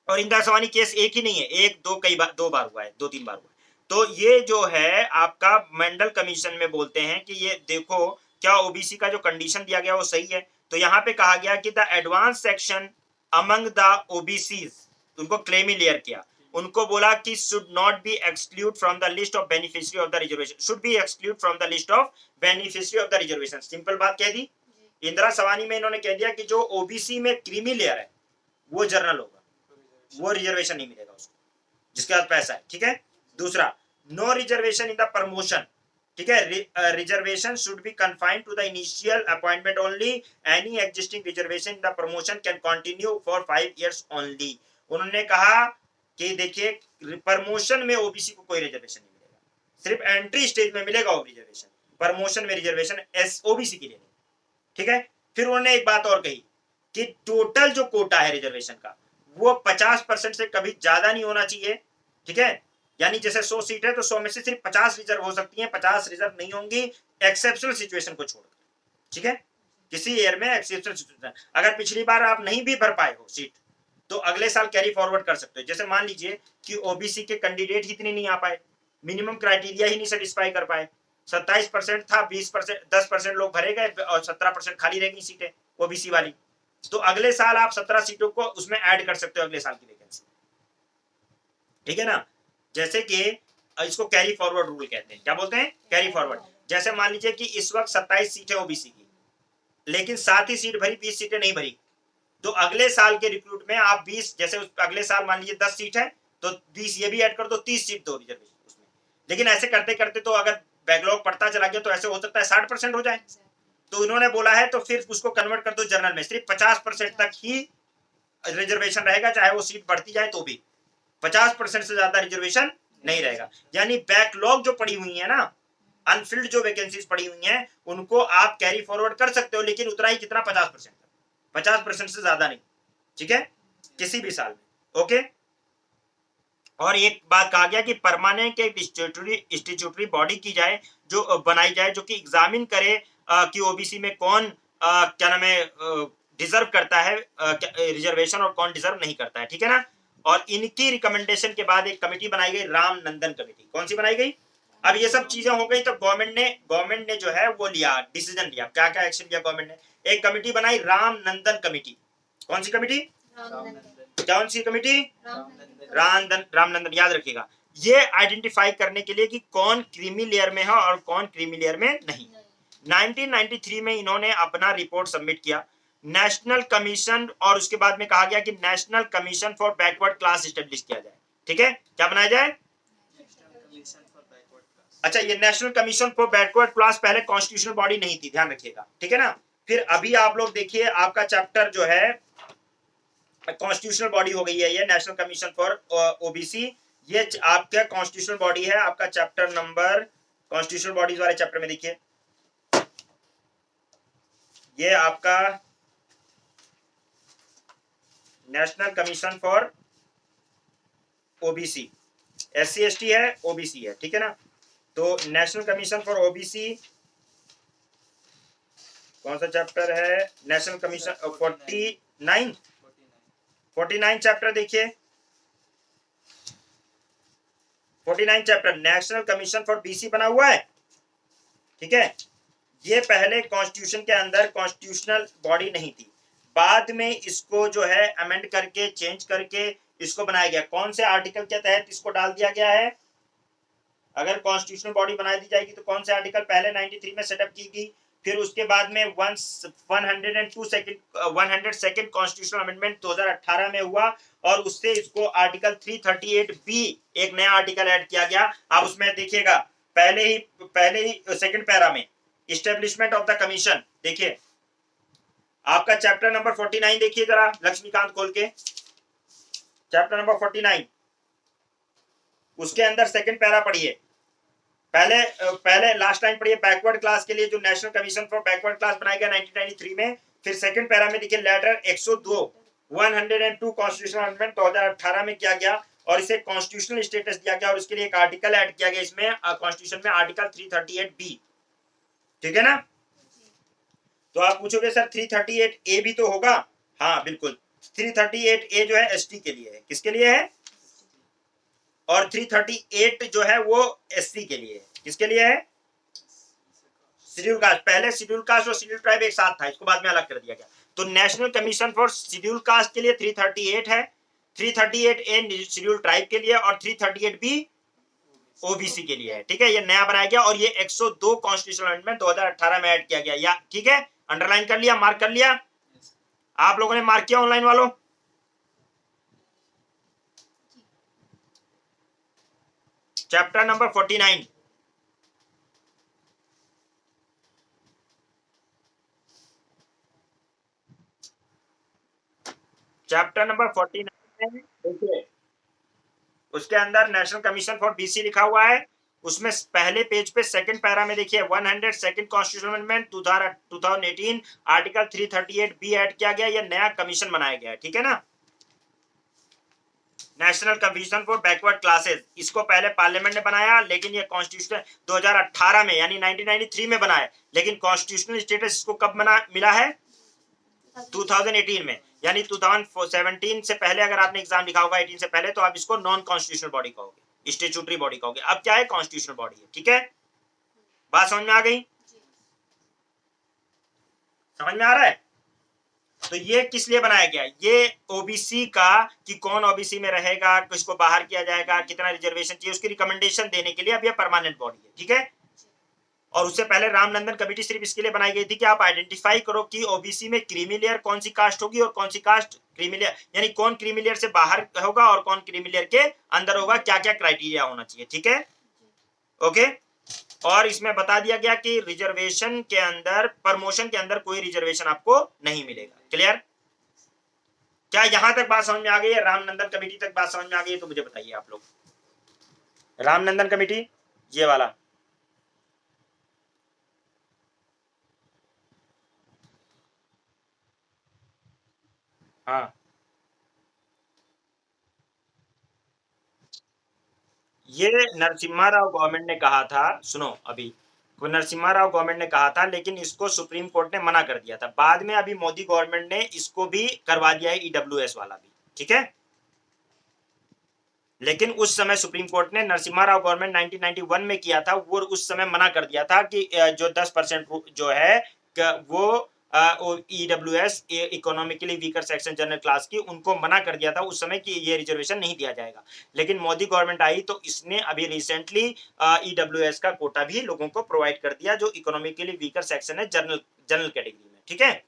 और इंदिरा सवानी केस एक ही नहीं है, एक दो, कई बार, 2 बार हुआ है, 2-3 बार हुआ है। तो ये जो है आपका मंडल कमीशन में बोलते हैं कि ये देखो क्या ओबीसी का जो कंडीशन दिया गया वो सही है। तो यहाँ पे कहा गया कि the advance section among the OBCs, उनको क्लेमी लेयर किया, उनको बोला कि should not be exclude from the list of beneficiary of the reservation, should B exclude from the list of beneficiary of the reservation. Simple बात कह दी। इंदिरा सवानी में इन्होंने कह दिया कि जो ओबीसी में क्रीमी लेयर है वो जर्नल होगा, वो रिजर्वेशन नहीं मिलेगा उसको जिसके पास पैसा है, ठीक है। दूसरा, no reservation in the promotion, ठीक है, reservation should be confined to the initial appointment only, any existing reservation in the promotion can continue for 5 years only. उन्होंने कहा कि देखिए प्रमोशन में ओबीसी को कोई रिजर्वेशन नहीं मिलेगा, सिर्फ एंट्री स्टेज में मिलेगा वो रिजर्वेशन, प्रमोशन में रिजर्वेशन एस ओबीसी के लिए नहीं, ठीक है। फिर उन्होंने एक बात और कही कि टोटल जो कोटा है रिजर्वेशन का वो 50% से कभी ज्यादा नहीं होना चाहिए, ठीक है। यानी जैसे 100 सीट है तो 100 में से सिर्फ 50 रिजर्व हो सकती हैं, 50 रिजर्व नहीं होंगी एक्सेप्शनल सिचुएशन को छोड़कर, ठीक है। किसी ईयर में एक्सेप्शनल सिचुएशन, अगर पिछली बार आप नहीं भी भर पाए हो सीट तो अगले साल कैरी फॉरवर्ड कर सकते हो। जैसे मान लीजिए कि ओबीसी के कैंडिडेट ही इतने नहीं आ पाए, मिनिमम क्राइटेरिया ही नहीं सेटिस्फाई कर पाए, 27% था, 20%, 10% लोग भरे गए और 17% खाली रह गई सीटें ओबीसी वाली, तो अगले साल आप 17 सीटों को उसमें ऐड कर सकते हो अगले साल की वैकेंसी, ठीक है ना। जैसे कि इसको कैरी फॉरवर्ड रूल कहते हैं। क्या बोलते हैं? Carry forward. जैसे मान लीजिए कि इस वक्त 27 सीटें ओबीसी की, लेकिन 7 ही सीट भरी, 20 सीटें नहीं भरी, तो अगले साल के रिक्रूट में आप 20, जैसे अगले साल मान लीजिए 10 सीट है तो 20 ये भी ऐड कर दो, 30 सीट दो रिजर्वेशन उसमें। लेकिन ऐसे करते करते तो अगर बैकलॉग पड़ता चला गया तो ऐसे हो सकता है 60% हो जाए। तो इन्होंने बोला है तो फिर उसको कन्वर्ट कर दो जनरल में, सिर्फ 50% तक ही रिजर्वेशन रहेगा, चाहे वो सीट बढ़ती जाए तो भी 50% से ज्यादा रिजर्वेशन नहीं रहेगा। यानी बैकलॉग जो पड़ी हुई है ना, अनफिल्ड जो वैकेंसीज पड़ी हुई हैं, उनको आप कैरी फॉरवर्ड कर सकते हो, लेकिन उतना ही कितना, 50%, 50% से ज्यादा नहीं, ठीक है, किसी भी साल में, ओके। और एक बात कहा गया कि परमानेंट एक स्टैट्यूटरी बॉडी की जाए, जो बनाई जाए, जो कि एग्जामिन करे कि ओबीसी में कौन क्या नाम है डिजर्व करता है रिजर्वेशन और कौन डिजर्व नहीं करता है, ठीक है ना। और इनकी रिकमेंडेशन के बाद एक कमेटी बनाई गई, रामनंदन कमेटी। कौन सी बनाई गई? अब ये सब चीजें हो गई तो गवर्नमेंट ने जो है वो लिया, डिसीजन लिया, क्या क्या एक्शन लिया गवर्नमेंट ने। एक कमेटी बनाई, रामनंदन कमेटी। कौन सी कमेटी? कौन सी कमेटी? रामनंदन, याद रखिएगा। ये आइडेंटिफाई करने के लिए कि कौन क्रीमी लेयर में है और कौन क्रीमी लेयर में नहीं। 1993 में इन्होंने अपना रिपोर्ट सबमिट किया नेशनल कमीशन, और उसके बाद में कहा गया कि national commission for backward class establish किया जाए, ठीक है। क्या बनाया जाए? अच्छा, ये national commission for backward class पहले कॉन्स्टिट्यूशनल बॉडी नहीं थी, ध्यान रखिएगा, ठीक है ना। फिर अभी आप लोग देखिए, आपका चैप्टर जो है कॉन्स्टिट्यूशनल बॉडी हो गई है ये नेशनल कमीशन फॉर ओबीसी। ये आपका कॉन्स्टिट्यूशनल बॉडी है, आपका चैप्टर नंबर, कॉन्स्टिट्यूशनल बॉडीज वाले चैप्टर में देखिए, ये आपका national commission for OBC, SC ST है, ओबीसी है, ठीक है ना। तो नेशनल कमीशन फॉर ओबीसी कौन सा चैप्टर है? नेशनल कमीशन 49 चैप्टर देखिए, 49 chapter national commission for BC बना हुआ है, ठीक है। ये पहले कॉन्स्टिट्यूशन के अंदर कॉन्स्टिट्यूशनल बॉडी नहीं थी, बाद में इसको जो है अमेंड करके, चेंज करके इसको बनाया गया। कौन से आर्टिकल के तहत इसको डाल दिया गया है? अगर कॉन्स्टिट्यूशनल बॉडी बना दी जाएगी तो कौन से आर्टिकल पहले 93 में सेटअप की गई, फिर उसके बाद में 102nd कॉन्स्टिट्यूशनल अमेंडमेंट 2018 में हुआ, और उससे इसको आर्टिकल 338B एक नया आर्टिकल ऐड किया गया। आप उसमें देखिएगा पहले ही सेकंड पैरा में इस्टेब्लिशमेंट ऑफ द कमीशन, देखिए आपका चैप्टर नंबर 49 देखिए जरा लक्ष्मीकांत खोल के, चैप्टर नंबर 49, उसके अंदर सेकंड पैरा पढ़िए। पहले लास्ट लाइन पढ़िए, बैकवर्ड क्लास के लिए जो national commission for backward class बनाया गया 1993 में। फिर सेकंड पैरा में देखिए लेटर 102 कॉन्स्टिट्यूशनल अमेंडमेंट 2018 में किया गया, और इसे कॉन्स्टिट्यूशनल स्टेटस दिया गया, और उसके लिए एक आर्टिकल ऐड किया गया इसमें कॉन्स्टिट्यूशन में, आर्टिकल 338B, ठीक है ना। तो आप पूछोगे सर 338A भी तो होगा? हाँ बिल्कुल, 338A जो है ST के लिए है। किसके लिए है? और 338 जो है वो SC के लिए है। किसके लिए है? Schedule caste. पहले शेड्यूल कास्ट और शेड्यूल ट्राइब एक साथ था, इसको बाद में अलग कर दिया गया। तो national commission for schedule caste के लिए 338 है, 338A शेड्यूल ट्राइब के लिए और 338B ओबीसी के लिए है। ठीक है, ये नया बनाया गया और ये 102 कॉन्स्टिट्यूशनल अमेंडमेंट 2018 में ऐड किया गया। या ठीक है, अंडरलाइन कर लिया, मार्क कर लिया, आप लोगों ने मार्क किया ऑनलाइन वालों? चैप्टर नंबर 49, चैप्टर नंबर 49 में देखिए, उसके अंदर नेशनल कमीशन फॉर बीसी लिखा हुआ है। उसमें पहले पेज पे सेकंड पैरा में देखिए 102nd constitutional amendment 2018 article 338 B add किया गया। ये नया कमीशन बनाया गया है। ठीक है ना, national commission for backward classes. इसको पहले पार्लियामेंट ने बनाया, लेकिन ये कॉन्स्टिट्यूशन 2018 में यानी 1993 में बना है, लेकिन कॉन्स्टिट्यूशनल स्टेटस इसको कब बना मिला है? 2018 में। यानी 2017 से पहले अगर आपने एग्जाम लिखा होगा 18 से पहले, तो आप इसको नॉन कॉन्स्टिट्यूशनल बॉडी कहोगे, स्टेचुटरी बॉडी कहोगे। अब क्या है? कॉन्स्टिट्यूशनल बॉडी है। ठीक है, बात समझ में आ गई? समझ में आ रहा है? तो ये किस लिए बनाया गया? ये ओबीसी का कि कौन ओबीसी में रहेगा, किसको बाहर किया जाएगा, कितना रिजर्वेशन चाहिए, उसकी रिकमेंडेशन देने के लिए अब ये परमानेंट बॉडी है। ठीक है, और उससे पहले रामनंदन कमेटी सिर्फ इसके लिए बनाई गई थी कि आप आइडेंटिफाई करो कि ओबीसी में क्रीमी लेयर कौन सी कास्ट होगी और कौन सी कास्ट क्रीमी लेयर, यानी कौन क्रीमी लेयर से बाहर होगा और कौन क्रीमी लेयर के अंदर होगा, क्या क्या क्राइटेरिया होना चाहिए। ठीक है, ओके। और इसमें बता दिया गया कि रिजर्वेशन के अंदर, प्रमोशन के अंदर कोई रिजर्वेशन आपको नहीं मिलेगा। क्लियर? क्या यहां तक बात समझ में आ गई है? रामनंदन कमेटी तक बात समझ में आ गई है तो मुझे बताइए आप लोग। रामनंदन कमेटी ये वाला, हाँ, ये नरसिम्हा राव गवर्नमेंट ने कहा था, सुनो अभी, वो नरसिम्हा राव गवर्नमेंट ने कहा था, लेकिन इसको सुप्रीम कोर्ट ने मना कर दिया था। बाद में अभी मोदी गवर्नमेंट ने इसको भी करवा दिया है, ईडब्ल्यूएस वाला भी। ठीक है, लेकिन उस समय सुप्रीम कोर्ट ने नरसिम्हा राव गवर्नमेंट 1991 में किया था, वो उस समय मना कर दिया था कि जो 10% जो है वो EWS economically weaker section general class की, उनको मना कर दिया था उस समय कि ये रिजर्वेशन नहीं दिया जाएगा। लेकिन मोदी गवर्नमेंट आई तो इसने अभी रिसेंटली ईडब्ल्यूएस का कोटा भी लोगों को प्रोवाइड कर दिया जो इकोनॉमिकली वीकर सेक्शन है जनरल जनरल कैटेगरी में। ठीक है,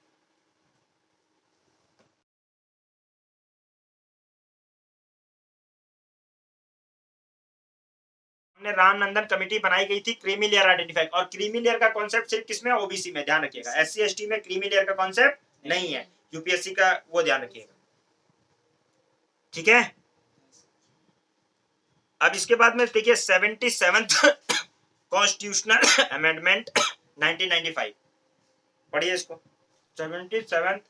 रामनंदन कमेटी बनाई गई थी क्रीमी लेयर आइडेंटिफाई, और क्रीमी लेयर का कॉन्सेप्ट सिर्फ किसमें? ओबीसी में। ध्यान रखिएगा, एससी एसटी में क्रीमी लेयर का कॉन्सेप्ट नहीं है, यूपीएससी का वो ध्यान रखिएगा। ठीक है, अब इसके बाद में देखिए 77th कॉन्स्टिट्यूशनल अमेंडमेंट 1995, पढ़िए इसको। 77th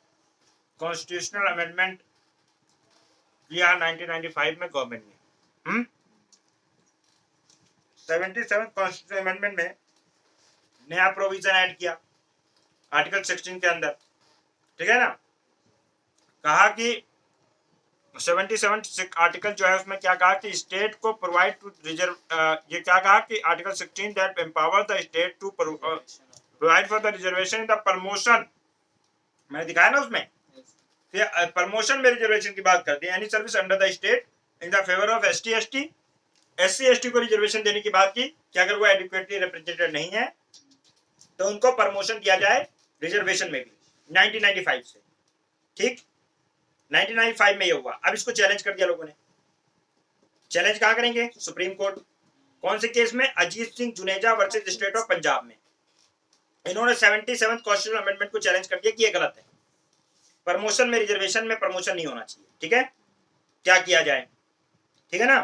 कॉन्स्टिट्यूशनल अमेंडमेंट किया 1995 में गवर्नमेंट ने। 77th कॉन्स्टिट्यूशनल अमेंडमेंट में नया प्रोविजन ऐड किया आर्टिकल 16 के अंदर। ठीक है ना, कहा कि 77 आर्टिकल जो है उसमें क्या कहा कि स्टेट को प्रोवाइड टू रिजर्व, ये क्या कहा कि article 16 that empower the state to provide for the reservation in the promotion, मैंने दिखाया ना उसमें, प्रमोशन में रिजर्वेशन की बात करते हैं, any service under the state in the favour of ST ST, SC ST को रिजर्वेशन देने की बात की कि अगर वो एडिक्वेटली रिप्रेजेंटेड नहीं है तो उनको प्रमोशन दिया जाए रिजर्वेशन में भी, 1995 से। ठीक, 1995 में ये हुआ। अब इसको चैलेंज कर दिया लोगों ने। चैलेंज कहां करेंगे? Supreme court. कौन से केस में? Ajit Singh Juneja versus state of Punjab में। इन्होंने 77th कॉन्स्टिट्यूशनल अमेंडमेंट को चैलेंज कर दिया कि ये गलत है, प्रमोशन में रिजर्वेशन में प्रमोशन नहीं होना चाहिए। ठीक है, क्या किया जाए? ठीक है ना,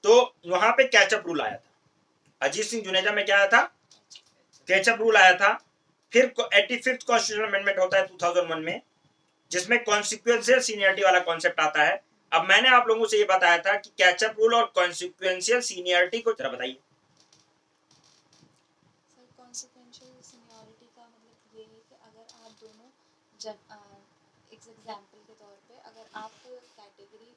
तो वहां पे कैचअप रूल आया था। अजीत सिंह जुनेजा में क्या आया था? कैचअप रूल आया था। फिर 85th कॉन्स्टिट्यूशनल अमेंडमेंट होता है 2001 में, जिसमें कॉन्सिक्वेंशियल सीनियरिटी वाला कॉन्सेप्ट आता है। अब मैंने आप लोगों से ये बताया था कि कैचअप रूल और कॉन्सिक्वेंशियल सीनियरिटी को जरा बताइए। सर कॉन्सिक्वेंशियल सीनियरिटी का मतलब ये है कि अगर आप दोनों एग्जाम्पल के तौर पे अगर आप कैटेगरी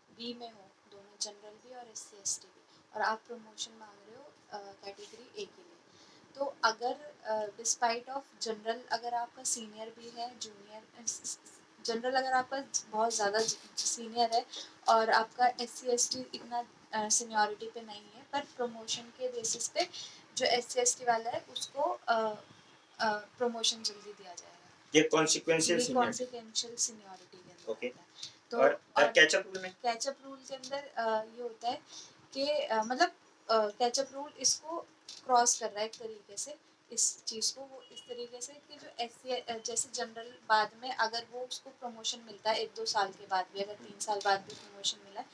बी में हो, दोनों जनरल भी और एससी एसटी भी, और आप प्रमोशन मांग रहे हो कैटेगरी ए के लिए, तो अगर डिस्पाइट ऑफ जनरल अगर आपका सीनियर भी है, जूनियर जनरल अगर आपका बहुत ज़्यादा सीनियर है और आपका SC ST इतना सीनियरिटी पे नहीं है, पर प्रमोशन के बेसिस पे जो SC ST वाला है उसको प्रमोशन जल्दी दिया जाएगा। ये कॉन्सिक्वेंशियल ये सीनियरिटी। कॉन्सिक्वेंशियल सीनियरिटी के अंदर ओके। आता है। तो और कैचअप रूल में कैचअप रूल के अंदर ये होता है कि मतलब कैचअप रूल इसको क्रॉस कर रहा है एक तरीके से, इस चीज़ को वो इस तरीके से कि जो SC जैसे जनरल बाद में अगर वो उसको प्रमोशन मिलता है 1-2 साल के बाद भी, अगर 3 साल बाद भी प्रमोशन मिला है,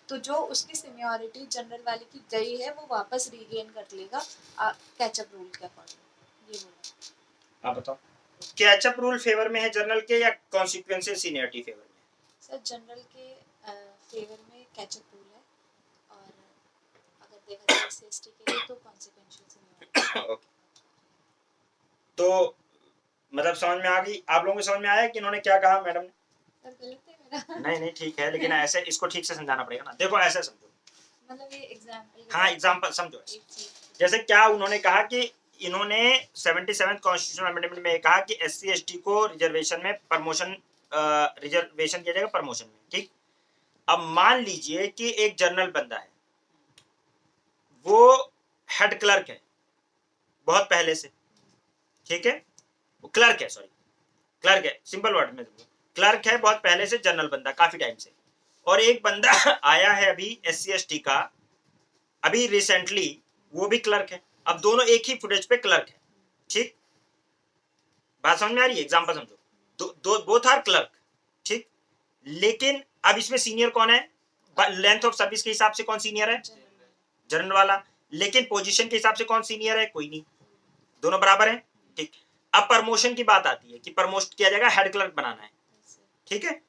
तो जो उसकी सीनियरिटी जनरल वाले की गई है वो वापस रीगेन कर लेगा कैचअप रूल के अकॉर्डिंग। ये बोला। आप बताओ, कैचअप रूल फेवर में है जनरल के या कॉन्सिक्वेंशियल सीनियरिटी फेवर में? सर जनरल के फेवर में कैचअप रूल है, और अगर देखा जाए SC ST के लिए तो कॉन्सिक्वेंशियल सीनियरिटी। ओके, तो मतलब समझ में आ गई आप लोगों को? समझ में आया कि इन्होंने क्या कहा मैडम ने? सर गलत है मेरा? नहीं नहीं ठीक है, लेकिन ऐसे इसको ठीक से समझाना पड़ेगा ना। देखो ऐसे समझो, मतलब ये एग्जांपल। हाँ एग्जांपल समझो। एक चीज। जैसे क्या उन्होंने कहा कि इन्होंने 77th कॉन्स्टिट्यूशनल अमेंडमेंट में कहा कि SC ST को रिजर्वेशन में प्रमोशन, रिजर्वेशन किया जाएगा प्रमोशन में, ठीक। अब मान लीजिए कि एक जनरल बंदा है, वो हेड क्लर्क है बहुत पहले से, ठीक है, वो क्लर्क है, सॉरी क्लर्क है, सिंपल वर्ड में क्लर्क है बहुत पहले से, जनरल बंदा काफी टाइम से। और एक बंदा आया है अभी SC ST का, अभी रिसेंटली, वो भी क्लर्क है। अब दोनों एक ही फुटेज पे क्लर्क है, ठीक। बात समझ में आ रही है? एग्जांपल समझो, दो बोथ आर क्लर्क, ठीक। लेकिन अब इसमें सीनियर कौन है? लेंथ ऑफ सर्विस के हिसाब से कौन सीनियर है? जनरल वाला। लेकिन पोजीशन के हिसाब से कौन सीनियर है? कोई नहीं, दोनों बराबर हैं, ठीक। अब प्रमोशन की बात आती है कि प्रमोट किया जाएगा, हेड क्लर्क बनाना है, ठीक है।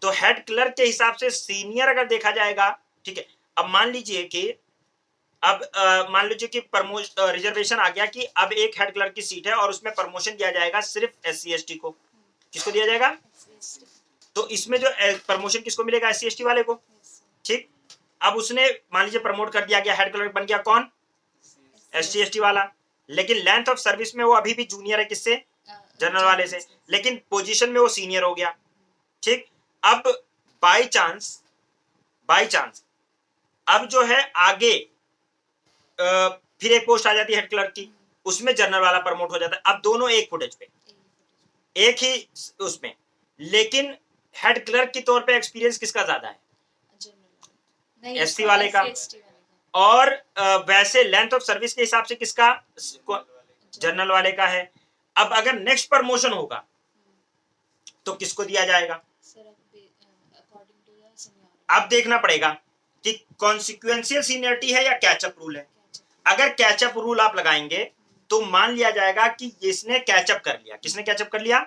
तो हेड क्लर्क के हिसाब से सीनियर अगर देखा जाएगा, ठीक है। अब मान लीजिए कि मान लीजिए कि रिजर्वेशन आ गया कि अब एक हेड क्लर्क की सीट है और उसमें प्रमोशन दिया जाएगा सिर्फ SC ST को। किसको दिया जाएगा? तो इसमें जो प्रमोशन किसको मिलेगा? SC ST वाले को, ठीक। अब उसने मान लीजिए प्रमोट कर दिया गया, हेड क्लर्क बन गया कौन? SC ST वाला। लेकिन लेंथ ऑफ सर्विस में वो अभी भी जूनियर है, किससे? जनरल वाले से। लेकिन पोजीशन में वो सीनियर हो गया, ठीक। अब बाय चांस अब जो है आगे फिर एक पोस्ट आ जाती है हेड क्लर्क की, उसमें जनरल वाला प्रमोट हो जाता है। अब दोनों एक फुटेज पे, एक ही उसमें, लेकिन हेड क्लर्क के तौर पे एक्सपीरियंस किसका ज्यादा है? SC वाले का। और वैसे लेंथ ऑफ सर्विस के हिसाब से किसका? जनरल वाले का है। अब अगर नेक्स्ट प्रमोशन होगा तो किसको दिया जाएगा? अब देखना पड़ेगा कि कॉन्सिक्वेंशियल सीनियरिटी है या कैचअप रूल है। अगर कैचअप रूल आप लगाएंगे तो मान लिया जाएगा कि इसने कैचअप कर लिया। किसने कैचअप कर लिया?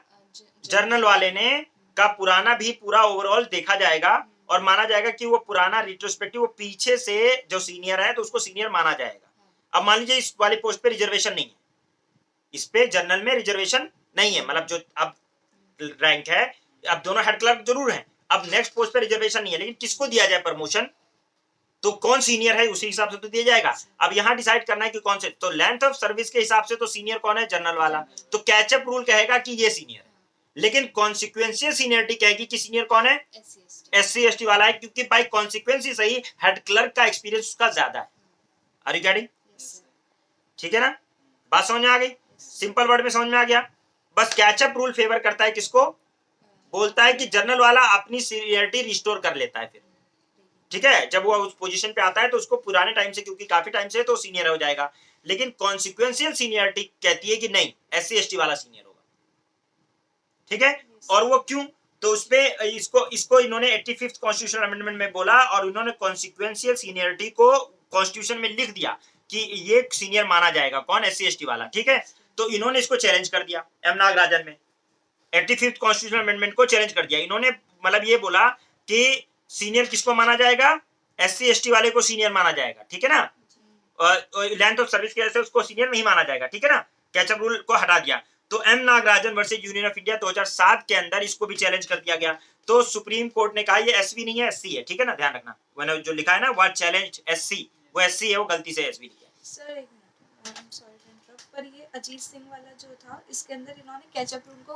जनरल वाले ने। का पुराना भी पूरा ओवरऑल देखा जाएगा और माना जाएगा कि वो पुराना रिट्रोस्पेक्टिव, वो पीछे से जो सीनियर है तो उसको सीनियर माना जाएगा। अब मान लीजिए इस वाले पोस्ट पे रिजर्वेशन नहीं है, इस पे जनरल में रिजर्वेशन नहीं है, मतलब जो अब रैंक है, अब दोनों हेड क्लर्क जरूर है, अब नेक्स्ट पोस्ट पे रिजर्वेशन नहीं है, लेकिन किसको दिया जाए प्रमोशन? तो कौन सीनियर है उसी हिसाब से तो दिया जाएगा। अब यहां डिसाइड करना है कि कौन से, तो लेंथ ऑफ सर्विस के हिसाब से तो सीनियर कौन है? जनरल वाला। तो कैचअप रूल कहेगा कि ये सीनियर है, लेकिन कॉन्सिक्वेंशियल सीनियरिटी कहेगी कि सीनियर कौन है? SC ST वाला है, क्योंकि बाय कॉन्सिक्वेंस ही सही हेड क्लर्क का एक्सपीरियंस उसका ज्यादा है। Are you getting? ठीक है ना, बात समझ में आ गई? सिंपल वर्ड में समझ में आ गया। बस कैचअप रूल फेवर करता है किसको? बोलता है कि जनरल वाला अपनी सीनियरिटी रिस्टोर कर लेता है फिर, ठीक है। जब वो उस पोजीशन पे आता है तो उसको पुराने टाइम से, क्योंकि काफी टाइम से, तो सीनियर हो जाएगा। लेकिन कॉन्सिक्वेंशियल सीनियरिटी कहती है कि नहीं, SC ST वाला सीनियर होगा, ठीक है। और वो क्यों? तो उसपे इसको इन्होंने 85th कॉन्स्टिट्यूशनल अमेंडमेंट में बोला और उन्होंने कॉन्सिक्वेंशियल सीनियरिटी को कॉन्स्टिट्यूशन में लिख दिया कि ये सीनियर माना जाएगा, कौन? SC ST वाला, ठीक है। तो इन्होंने इसको चैलेंज कर दिया एम नागराजन में, 85th कॉन्स्टिट्यूशनल अमेंडमेंट को चैलेंज कर दिया इन्होंने। मतलब ये बोला कि सीनियर किसको माना जाएगा? SC ST वाले को सीनियर माना जाएगा, ठीक है ना। लेंथ ऑफ सर्विस की वजह से उसको सीनियर नहीं माना जाएगा, ठीक है ना। कैचअप रूल को हटा दिया। तो M Nagarajan versus union of India 2007 के अंदर इसको भी चैलेंज कर दिया गया। तो सुप्रीम कोर्ट ने कहा ये SV नहीं है, SC है, ठीक है ना, ध्यान रखना। मैंने जो लिखा है ना, व्हाट चैलेंज SC, वो SC है, वो गलती से SV लिखा है। सर एक सॉरी टू इंटरप्ट, पर ये अजीत सिंह वाला जो था, इसके अंदर इन्होंने कैचअप रूल को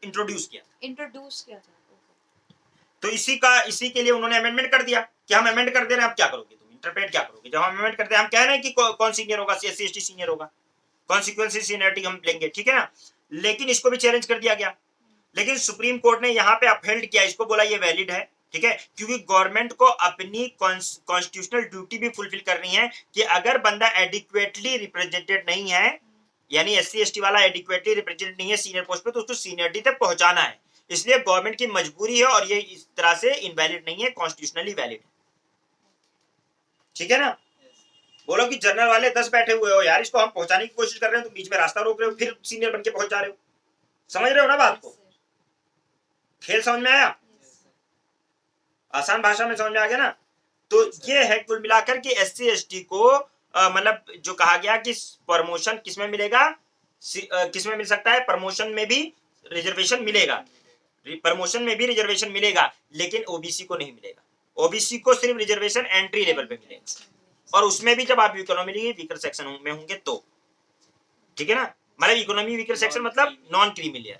इंट्रोड्यूस किया। इंट्रोड्यूस किया था। तो इसी के लिए उन्होंने अमेंडमेंट कर दिया कि हम अमेंड कर दे रहे हैं, आप क्या करोगे, तुम इंटरप्रेट क्या करोगे। जब हम अमेंड करते हैं, हम कह रहे हैं कि कौन सीनियर होगा, एससी एसटी सीनियर होगा, कॉन्सिक्वेंस सीनियरिटी हम लेंगे, ठीक है ना। लेकिन इसको भी चैलेंज कर दिया गया, लेकिन सुप्रीम कोर्ट ने यहाँ पे अपहेल्ड किया, इसको बोला ये वैलिड है, ठीक है, क्योंकि गवर्नमेंट को अपनी कॉन्स्टिट्यूशनल ड्यूटी भी फुलफिल करनी है कि अगर बंदा एडिक्वेटली रिप्रेजेंटेड नहीं है, यानी एससी एसटी वाला एडिक्वेटली रिप्रेजेंटेड नहीं है सीनियर पोस्ट पे, तो उसको सीनियरिटी तक पहुंचाना है। इसलिए गवर्नमेंट की मजबूरी है और ये इस तरह से इनवैलिड नहीं है, कॉन्स्टिट्यूशनली वैलिड है, ठीक है ना। बोलो कि जनरल वाले 10 बैठे हुए हो यार, इसको हम पहुंचाने की कोशिश कर रहे हैं, तो बीच में रास्ता रोक रहे हो, फिर सीनियर बन के पहुंच जा रहे हो। समझ रहे हो ना बात को, खेल समझ में आया, आसान भाषा में समझ में आ गया ना। तो ये है कुल मिलाकर के एससी एसटी को मतलब जो कहा गया कि प्रमोशन किसमें मिलेगा, किसमें मिल सकता है, प्रमोशन में भी रिजर्वेशन मिलेगा, प्रमोशन में भी रिजर्वेशन मिलेगा, लेकिन ओबीसी को नहीं मिलेगा। ओबीसी को सिर्फ रिजर्वेशन एंट्री लेवल पे मिलेगा, और उसमें भी जब आप इकोनॉमी वीकर सेक्शन में होंगे तो, ठीक है ना। मतलब इकोनॉमी वीकर सेक्शन मतलब नॉन क्रीमी लेयर,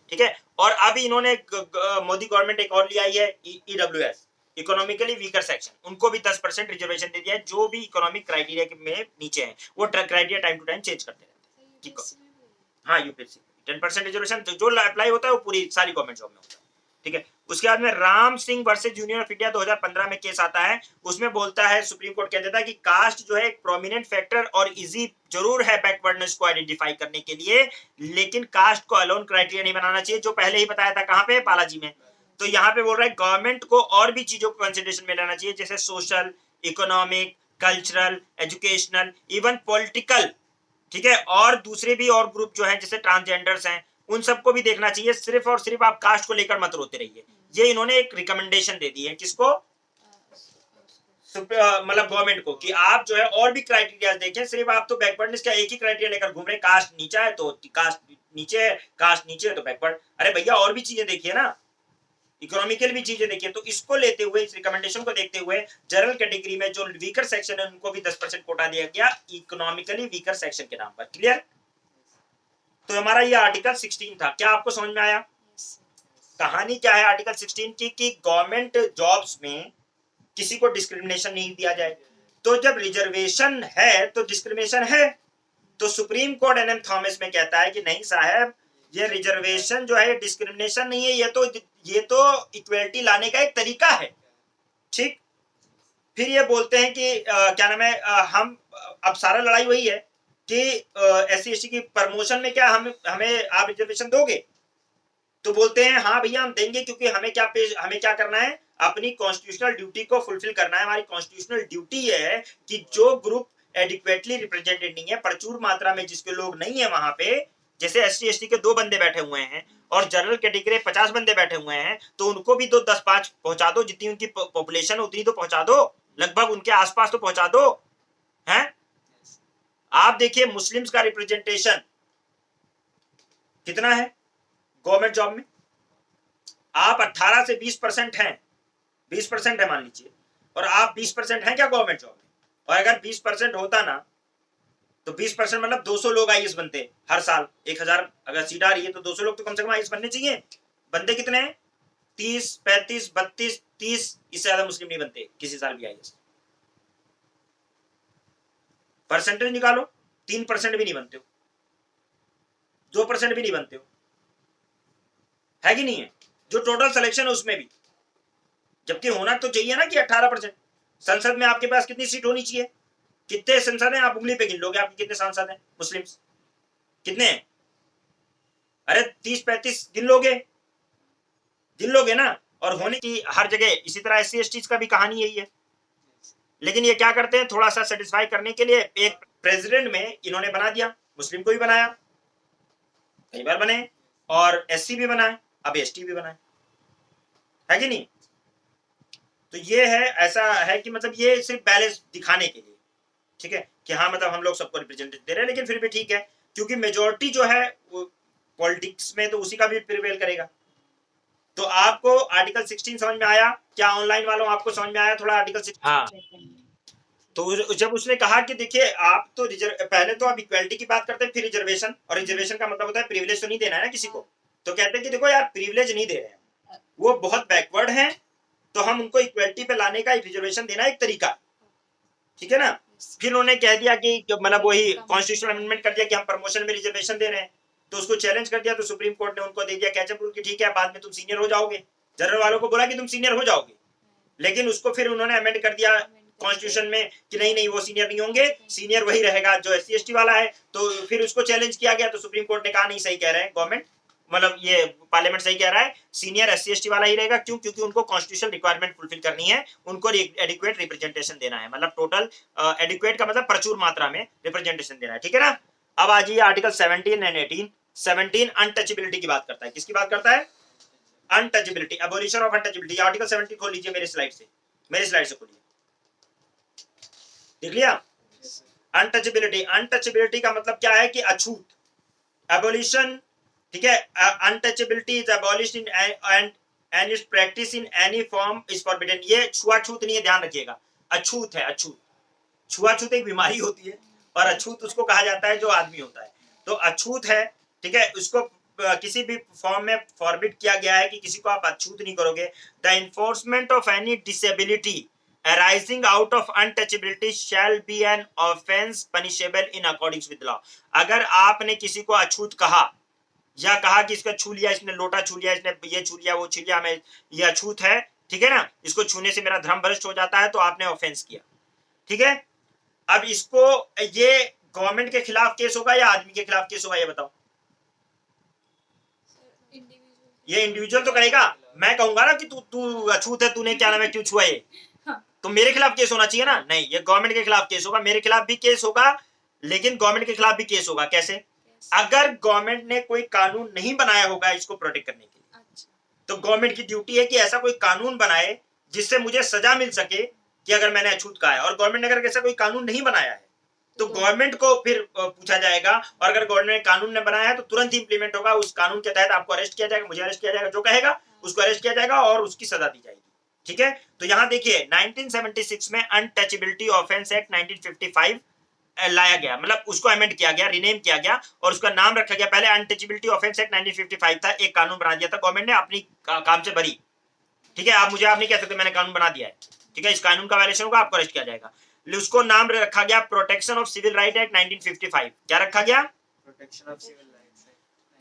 ठीक है। और अब इन्होंने मोदी गवर्नमेंट एक और लिया है, ईडब्ल्यूएस, इकोनॉमिकली वीकर सेक्शन, उनको भी 10% रिजर्वेशन दे दिया है, जो भी इकोनॉमिक क्राइटेरिया में नीचे है, वो criteria time to time change करते रहते हैं। हाँ, यूपीएससी 10% रिजर्वेशन जो अप्लाई होता है वो पूरी सारी गवर्नमेंट जॉब में होता है, ठीक है। उसके बाद में Ram Singh versus union of India 2015 में केस आता है, उसमें बोलता है, सुप्रीम कोर्ट कह देता है कि कास्ट जो है एक प्रोमिनेंट फैक्टर और इजी जरूर है बैकवर्डनेस को आइडेंटिफाई करने के लिए, लेकिन कास्ट को अलोन क्राइटेरिया नहीं बनाना चाहिए, जो पहले ही बताया था कहां पे, बालाजी में। तो यहाँ पे बोल रहा है गवर्नमेंट को और भी चीजों को कंसिडरेशन में लेना चाहिए, जैसे social, economic, cultural, educational, even political, ठीक है, और दूसरे भी और ग्रुप जो है जैसे ट्रांसजेंडर्स हैं, उन सबको भी देखना चाहिए, सिर्फ और सिर्फ आप कास्ट को लेकर मत रोते रहिए। ये इन्होंने एक रिकमेंडेशन दे दी है, किसको, मतलब गवर्नमेंट को, कि आप जो है और भी क्राइटेरिया देखें, सिर्फ आप तो बैकवर्डनेस का एक ही क्राइटेरिया लेकर घूम रहे, कास्ट नीचा है तो कास्ट नीचे है, कास्ट नीचे है तो बैकवर्ड। अरे भैया और भी चीजें देखिए ना, इकोनॉमिकल भी चीजें देखिए। तो इसको लेते हुए, इस रिकमेंडेशन को देखते हुए, जनरल कैटेगरी में जो वीकर सेक्शन है उनको भी 10% कोटा दिया गया, इकोनॉमिकली वीकर सेक्शन के नाम पर। क्लियर। तो हमारा ये आर्टिकल 16 था, क्या आपको समझ में आया। कहानी क्या है आर्टिकल 16 की, कि गवर्नमेंट जॉब्स में किसी को डिस्क्रिमिनेशन नहीं दिया जाए। तो जब रिजर्वेशन है तो डिस्क्रिमिनेशन है। तो सुप्रीम कोर्ट एनएम थॉमस में कहता है कि नहीं साहब, ये रिजर्वेशन जो है डिस्क्रिमिनेशन नहीं है, ये तो इक्वलिटी लाने का एक तरीका है, ठीक। फिर ये बोलते हैं कि क्या नाम है, हम अब सारा लड़ाई वही है कि एससी एसटी की प्रमोशन में क्या हमें आप रिजर्वेशन दोगे। तो बोलते हैं हाँ भैया हम देंगे, क्योंकि हमें क्या करना है, अपनी कॉन्स्टिट्यूशनल ड्यूटी को फुलफिल करना है। हमारी कॉन्स्टिट्यूशनल ड्यूटी ये है कि जो ग्रुप एडिक्वेटली रिप्रेजेंटेड नहीं है, प्रचुर मात्रा में जिसके लोग नहीं है वहां पे, जैसे एससी एसटी के 2 बंदे बैठे हुए हैं और जनरल कैटेगरी 50 बंदे बैठे हुए हैं, तो उनको भी 10-5 पहुंचा दो, जितनी उनकी पॉपुलेशन उतनी तो पहुंचा दो, लगभग उनके आसपास तो पहुंचा दो, हैं। आप देखिए मुस्लिम्स का रिप्रेजेंटेशन कितना है गवर्नमेंट जॉब में, आप 18 से 20% हैं, 20% है मान लीजिए, और आप 20% हैं क्या गवर्नमेंट जॉब में। और अगर 20% होता ना, तो 20% मतलब 200 लोग आईएएस बनते हर साल, 1000 अगर सीट आ रही है तो 200 लोग तो कम से कम आईएएस बनने चाहिए। बंदे कितने हैं, 30, 35, 32, 30, इससे ज्यादा मुस्लिम नहीं बनते किसी साल भी आईएएस। परसेंटेज निकालो, 3% भी नहीं बनते हो, 2% भी नहीं बनते हो, है कि नहीं है। जो टोटल सिलेक्शन है उसमें भी, जबकि होना तो चाहिए ना कि 18%। संसद में आपके पास कितनी सीट होनी चाहिए, कितने संसद हैं, आप उंगली पे गिन लोगे आपके कितने सांसद हैं मुस्लिम, कितने हैं, अरे 30-35 गिन लोगे ना। और होने की हर जगह इसी तरह एससी एसटी का भी कहानी यही है। लेकिन ये क्या करते हैं, थोड़ा सा सेटिस्फाई करने के लिए एक प्रेसिडेंट में इन्होंने बना दिया, मुस्लिम को भी बनाया, कई बार बने, और एससी भी बनाए, अब एसटी भी बनाए, है कि नहीं। तो ये है, ऐसा है कि मतलब ये सिर्फ बैलेंस दिखाने के लिए, ठीक है, कि हाँ मतलब हम लोग सबको रिप्रेजेंटेटिव दे रहे हैं, लेकिन फिर भी ठीक है, क्योंकि मेजोरिटी जो है वो पॉलिटिक्स में तो उसी का भी प्रिवेल करेगा। तो आपको आर्टिकल 16 समझ में आया क्या, ऑनलाइन वालों आपको समझ में आया थोड़ा आर्टिकल 16। हाँ जब उसने कहा कि देखिए आप तो पहले तो आप इक्वालिटी की बात करते हैं, फिर रिजर्वेशन, और रिजर्वेशन का मतलब होता है प्रिविलेज तो नहीं देना है ना किसी को, तो कहते हैं कि देखो यार प्रिविलेज नहीं दे रहे हैं, वो बहुत बैकवर्ड हैं, तो हम उनको इक्वालिटी पे लाने का रिजर्वेशन देना एक तरीका, ठीक है ना। फिर उन्होंने कह दिया कि मतलब वही कॉन्स्टिट्यूशनल अमेंडमेंट कर दिया कि हम प्रमोशन में रिजर्वेशन दे रहे हैं, तो उसको चैलेंज कर दिया, तो सुप्रीम कोर्ट ने उनको दे दिया कैचअप रूल की ठीक है बाद में तुम सीनियर हो जाओगे, जनरल वालों को बोला कि तुम सीनियर हो जाओगे, लेकिन उसको फिर उन्होंने अमेंड कर दिया कॉन्स्टिट्यूशन में कि नहीं नहीं वो सीनियर नहीं होंगे, सीनियर वही रहेगा जो SC ST वाला है, तो फिर उसको चैलेंज किया गया, तो सुप्रीम कोर्ट ने कहा नहीं सही कह रहे हैं गवर्नमेंट, मतलब ये पार्लियामेंट सही कह रहा है, सीनियर SC ST वाला ही रहेगा, क्यों, क्योंकि उनको कॉन्स्टिट्यूशनल रिक्वायरमेंट फुलफिल करनी है, उनको एडिक्वेट रिप्रेजेंटेशन देना है, मतलब टोटल एडिक्वेट का मतलब प्रचुर मात्रा में रिप्रेजेंटेशन देना है, ठीक है ना। अब आ जाइए आर्टिकल 17 एंड 18। 17 अनटचेबिलिटी की बात करता है, किसकी बात करता है, untouchability, abolition of untouchability. Article 17 खोल लीजिए मेरे स्लाइड से खोलिए, देख लिया। अनटचेबिलिटी, अनटचेबिलिटी का मतलब क्या है कि अछूत, एबोलिशन, ठीक है। Untouchability is abolished in and it's practice in any form is forbidden. ये छुआछूत नहीं है, ध्यान रखिएगा, अछूत है, अछूत, छुआछूत एक बीमारी होती है, और अछूत उसको कहा जाता है जो आदमी होता है, तो अछूत है, ठीक है। उसको किसी भी फॉर्म में फॉरबिड किया गया है कि किसी को आप अछूत नहीं करोगे। The enforcement of any disability arising out of untouchability shall be an offense punishable in accordance with law। अगर आपने किसी को अछूत कहा या कहा कि इसका छू लिया, इसने लोटा छू लिया, इसने ये छू लिया, वो छू लिया, मैं ये अछूत है, ठीक है ना, इसको छूने से मेरा धर्म भ्रष्ट हो जाता है, तो आपने ऑफेंस किया, ठीक है। अब इसको ये गवर्नमेंट के खिलाफ केस होगा या आदमी के खिलाफ केस होगा, ये बताओ। ये इंडिविजुअल तो करेगा, मैं कहूंगा ना कि तू अछूत है, तूने क्या नाम है क्यों छुआ, ये तो मेरे खिलाफ केस होना चाहिए ना, नहीं, ये गवर्नमेंट के खिलाफ केस होगा, मेरे खिलाफ भी केस होगा, लेकिन गवर्नमेंट के खिलाफ भी केस होगा। कैसे, अगर गवर्नमेंट ने कोई कानून नहीं बनाया होगा इसको प्रोटेक्ट करने के लिए, तो गवर्नमेंट की ड्यूटी है कि ऐसा कोई कानून बनाए जिससे मुझे सजा मिल सके कि अगर मैंने अछूत कहा है, और गवर्नमेंट ने अगर ऐसा कोई कानून नहीं बनाया है तो गवर्नमेंट को फिर पूछा जाएगा, और अगर गवर्नमेंट ने कानून ने बनाया है तो तुरंत इंप्लीमेंट होगा, उस कानून के तहत आपको अरेस्ट किया जाएगा, मुझे अरेस्ट किया जाएगा, जो कहेगा उसको अरेस्ट किया जाएगा और उसकी सजा दी जाएगी, ठीक है। तो यहां देखिए 1976 में अनटचेबिलिटी ऑफेंस एक्ट 1955 लाया गया, मतलब उसको अमेंड किया गया, रिनेम किया गया, और उसका नाम रखा गया, पहले अनटचेबिलिटी ऑफेंस एक्ट 1955 था, एक कानून बना दिया था गवर्नमेंट ने अपनी काम से भरी, ठीक है। आप नहीं कह सकते मैंने कानून बना दिया है, ठीक है, इस कानून का वायलेशन होगा, आपको अरेस्ट किया जाएगा। उसको नाम रखा गया protection of civil right act 1955। क्या रखा गया, प्रोटेक्शन ऑफ सिविल राइट्स।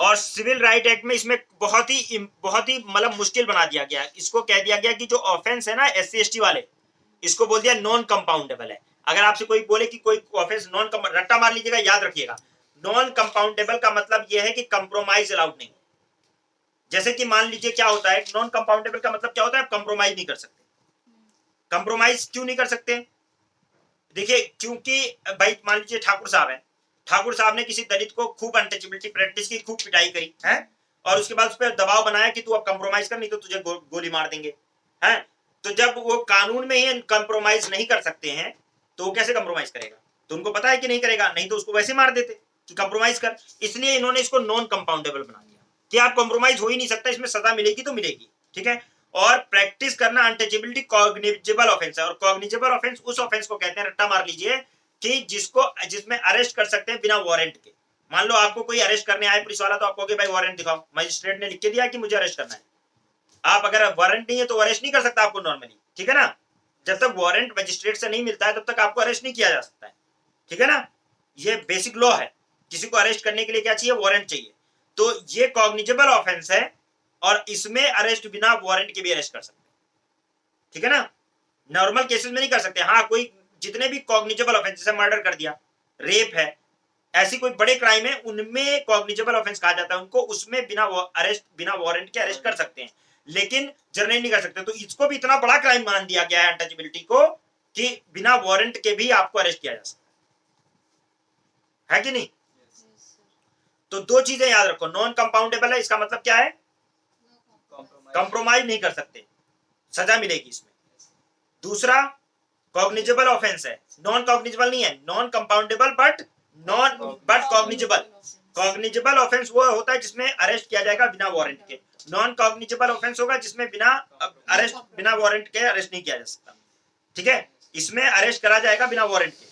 और सिविल राइट एक्ट में इसमें बहुत ही मतलब मुश्किल बना दिया गया, इसको कह दिया गया कि जो ऑफेंस है ना SC ST वाले, इसको बोल दिया नॉन कंपाउंडेबल है। अगर आपसे कोई बोले कि कोई ऑफेंस नॉन, रट्टा मार लीजिएगा, याद रखिएगा, नॉन कंपाउंडेबल का मतलब यह है कि कंप्रोमाइज अलाउड नहीं। जैसे कि मान लीजिए क्या होता है, नॉन कंपाउंडेबल का मतलब क्या होता है, आप कंप्रोमाइज नहीं कर सकते। कंप्रोमाइज क्यों नहीं कर सकते, देखिए, क्योंकि भाई मान लीजिए ठाकुर साहब है, ठाकुर साहब ने किसी दलित को खूब अनटचेबिलिटी प्रैक्टिस की, खूब पिटाई करी है, और उसके बाद उस पर दबाव बनाया कि तू अब कंप्रोमाइज कर, नहीं तो तुझे गोली मार देंगे, है। तो जब वो कानून में ही कंप्रोमाइज नहीं कर सकते हैं तो वो कैसे कंप्रोमाइज करेगा, तो उनको पता है कि नहीं करेगा, नहीं तो उसको वैसे मार देते कि कंप्रोमाइज कर, इसलिए इन्होंने इसको नॉन कंपाउंडेबल बना दिया कि आप कंप्रोमाइज हो ही नहीं सकता, इसमें सजा मिलेगी तो मिलेगी, ठीक है। और प्रैक्टिस करना अनटचेबिलिटी कॉग्निजेबल ऑफेंस है, और कॉग्निजेबल ऑफेंस उस ऑफेंस को कहते हैं, रट्टा मार लीजिए, कि जिसमें अरेस्ट कर सकते हैं बिना वारंट के। मान लो आपको कोई अरेस्ट करने आए पुलिस वाला, तो आप कहोगे भाई वारंट दिखाओ, मजिस्ट्रेट ने लिख के दिया कि मुझे अरेस्ट करना है, आप अगर वारंट नहीं है तो अरेस्ट नहीं कर सकता आपको नॉर्मली, ठीक है ना। जब तक वारंट मजिस्ट्रेट से नहीं मिलता है तब तक आपको अरेस्ट नहीं किया जा सकता है, ठीक है ना, ये बेसिक लॉ है। किसी को अरेस्ट करने के लिए क्या चाहिए, वारंट चाहिए, तो ये कॉग्निजेबल ऑफेंस है, और इसमें अरेस्ट बिना वारंट के भी अरेस्ट कर सकते हैं, ठीक है ना। नॉर्मल केसेस में नहीं कर सकते, हाँ कोई जितने भी कॉग्निजेबल ऑफेंस, जैसे मर्डर कर दिया, रेप है, ऐसी कोई बड़े क्राइम है, उनमें कॉग्निजेबल ऑफेंस कहा जाता है उनको, उसमें बिना वारंट के अरेस्ट कर सकते हैं, लेकिन जर्नली नहीं कर सकते। तो इसको भी इतना बड़ा क्राइम मान दिया गया है अनटचेबिलिटी को, कि बिना वारंट के भी आपको अरेस्ट किया जा सकता है कि नहीं। तो दो चीजें याद रखो, नॉन कंपाउंडेबल है, इसका मतलब क्या है, कंप्रोमाइज नहीं कर सकते, सजा मिलेगी इसमें। दूसरा कॉग्निजेबल ऑफेंस है, नॉन कॉग्निजेबल नहीं है, non compoundable but cognizable. Cognizable offence वो होता है जिसमें अरेस्ट किया जाएगा बिना वारंट के, नॉन कॉग्निजेबल ऑफेंस होगा जिसमें बिना वारंट के अरेस्ट नहीं किया जा सकता, ठीक है। इसमें अरेस्ट करा जाएगा बिना वारंट के,